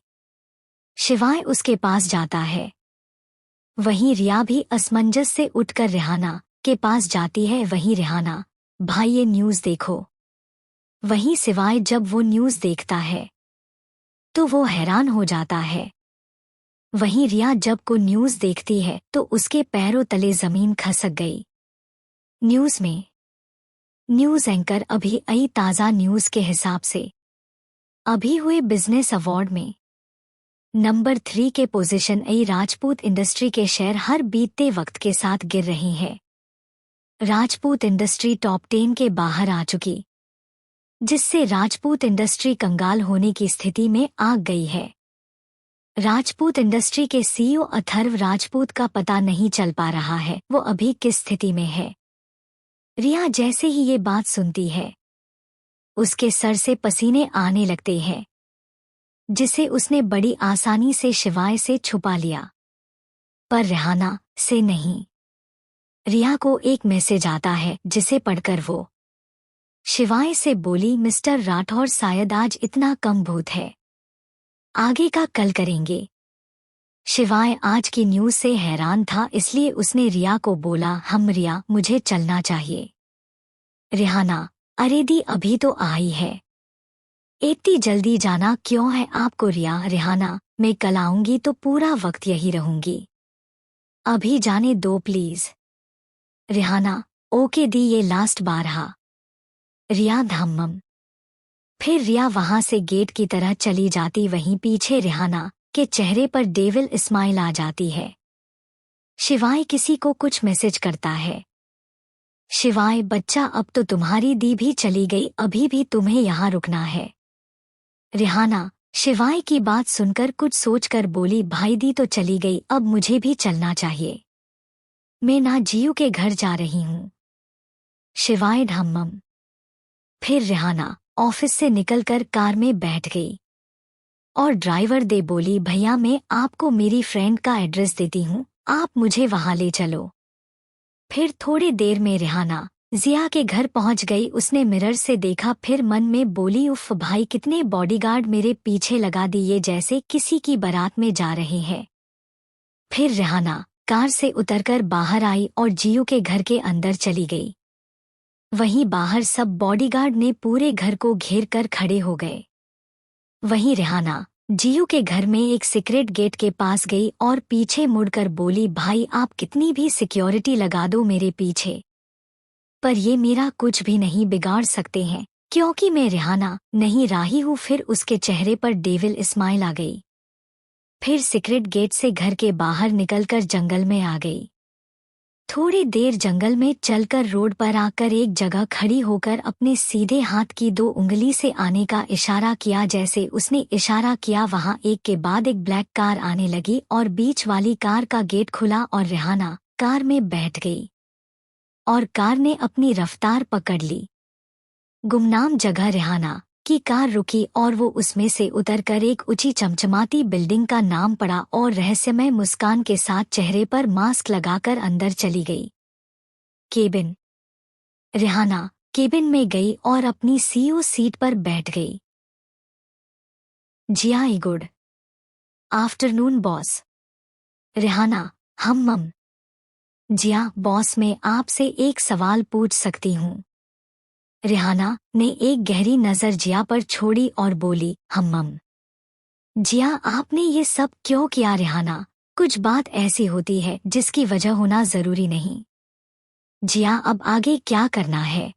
शिवाय उसके पास जाता है। वहीं रिया भी असमंजस से उठकर रेहाना के पास जाती है। वहीं रेहाना, भाई ये न्यूज़ देखो। वहीं शिवाय जब वो न्यूज़ देखता है तो वो हैरान हो जाता है। वहीं रिया जब को न्यूज़ देखती है तो उसके पैरों तले जमीन खसक गई। न्यूज़ में न्यूज़ एंकर अभी आई ताज़ा न्यूज़ के हिसाब से अभी हुए बिजनेस अवार्ड में नंबर 3 के पोजीशन आई राजपूत इंडस्ट्री के शेयर हर बीतते वक्त के साथ गिर रही है। राजपूत इंडस्ट्री टॉप 10 के बाहर आ चुकी, जिससे राजपूत इंडस्ट्री कंगाल होने की स्थिति में आ गई है। राजपूत इंडस्ट्री के सीईओ अथर्व राजपूत का पता नहीं चल पा रहा है वो अभी किस स्थिति में है। रिया जैसे ही ये बात सुनती है उसके सर से पसीने आने लगते हैं, जिसे उसने बड़ी आसानी से शिवाय से छुपा लिया, पर रेहाना से नहीं। रिया को एक मैसेज आता है जिसे पढ़कर वो शिवाय से बोली, मिस्टर राठौर शायद आज इतना कम भूत है, आगे का कल करेंगे। शिवाय आज की न्यूज़ से हैरान था, इसलिए उसने रिया को बोला, हम रिया मुझे चलना चाहिए। रेहाना, अरे दी अभी तो आई है, इतनी जल्दी जाना क्यों है आपको? रिया, रेहाना मैं कल आऊंगी तो पूरा वक्त यही रहूंगी, अभी जाने दो प्लीज। रेहाना, ओके दी, ये लास्ट बार हा। रिया धम्मम। फिर रिया वहां से गेट की तरह चली जाती। वहीं पीछे रेहाना के चेहरे पर डेविल स्माइल आ जाती है। शिवाय किसी को कुछ मैसेज करता है, शिवाय बच्चा अब तो तुम्हारी दी भी चली गई, अभी भी तुम्हें यहाँ रुकना है। रेहाना शिवाय की बात सुनकर कुछ सोचकर बोली, भाई दी तो चली गई, अब मुझे भी चलना चाहिए, मैं ना जीयू के घर जा रही हूँ। शिवाय धम्मम। फिर रेहाना ऑफिस से निकलकर कार में बैठ गई और ड्राइवर दे बोली, भैया मैं आपको मेरी फ्रेंड का एड्रेस देती हूँ, आप मुझे वहां ले चलो। फिर थोड़ी देर में रेहाना जिया के घर पहुंच गई। उसने मिरर से देखा, फिर मन में बोली, उफ भाई कितने बॉडीगार्ड मेरे पीछे लगा दिए, जैसे किसी की बारात में जा रहे हैं। फिर रेहाना कार से उतरकर बाहर आई और जीयू के घर के अंदर चली गई। वहीं बाहर सब बॉडीगार्ड ने पूरे घर को घेर कर खड़े हो गए। वहीं रेहाना जीयू के घर में एक सीक्रेट गेट के पास गई और पीछे मुड़कर बोली, भाई आप कितनी भी सिक्योरिटी लगा दो मेरे पीछे, पर ये मेरा कुछ भी नहीं बिगाड़ सकते हैं, क्योंकि मैं रेहाना नहीं राही हूँ। फिर उसके चेहरे पर डेविल स्माइल आ गई। फिर सीक्रेट गेट से घर के बाहर निकलकर जंगल में आ गई। थोड़ी देर जंगल में चलकर रोड पर आकर एक जगह खड़ी होकर अपने सीधे हाथ की 2 उंगली से आने का इशारा किया। जैसे उसने इशारा किया वहां एक के बाद एक ब्लैक कार आने लगी और बीच वाली कार का गेट खुला और रेहाना कार में बैठ गई और कार ने अपनी रफ्तार पकड़ ली। गुमनाम जगह रेहाना की कार रुकी और वो उसमें से उतरकर एक ऊंची चमचमाती बिल्डिंग का नाम पड़ा और रहस्यमय मुस्कान के साथ चेहरे पर मास्क लगाकर अंदर चली गई। केबिन। रेहाना केबिन में गई और अपनी सीईओ सीट पर बैठ गई। जिया गुड आफ्टरनून बॉस। रेहाना हम जिया बॉस मैं आपसे एक सवाल पूछ सकती हूँ। रेहाना ने एक गहरी नजर जिया पर छोड़ी और बोली हम। जिया आपने ये सब क्यों किया? रेहाना कुछ बात ऐसी होती है जिसकी वजह होना जरूरी नहीं। जिया अब आगे क्या करना है?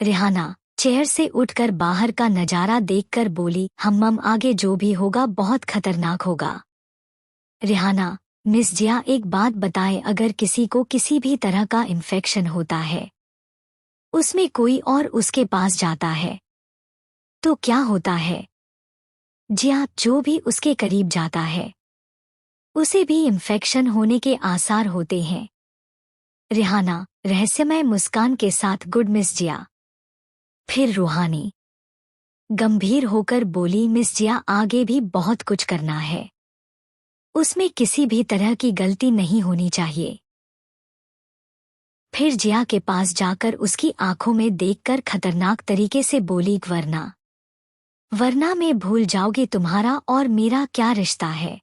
रेहाना चेयर से उठकर बाहर का नजारा देखकर बोली हम आगे जो भी होगा बहुत खतरनाक होगा। रेहाना मिस जिया एक बात बताएं, अगर किसी को किसी भी तरह का इन्फेक्शन होता है, उसमें कोई और उसके पास जाता है तो क्या होता है? जिया जो भी उसके करीब जाता है उसे भी इन्फेक्शन होने के आसार होते हैं। रेहाना रहस्यमय मुस्कान के साथ गुड मिस जिया। फिर रूहानी गंभीर होकर बोली मिस जिया आगे भी बहुत कुछ करना है, उसमें किसी भी तरह की गलती नहीं होनी चाहिए। फिर जिया के पास जाकर उसकी आंखों में देखकर खतरनाक तरीके से बोली वरना मैं भूल जाओगे तुम्हारा और मेरा क्या रिश्ता है।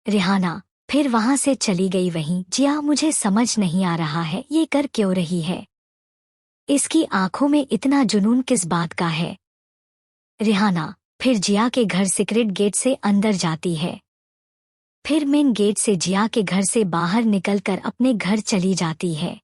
रेहाना फिर वहां से चली गई। वहीं जिया मुझे समझ नहीं आ रहा है ये कर क्यों रही है, इसकी आंखों में इतना जुनून किस बात का है। रेहाना फिर जिया के घर सीक्रेट गेट से अंदर जाती है, फिर मेन गेट से जिया के घर से बाहर निकलकर अपने घर चली जाती है।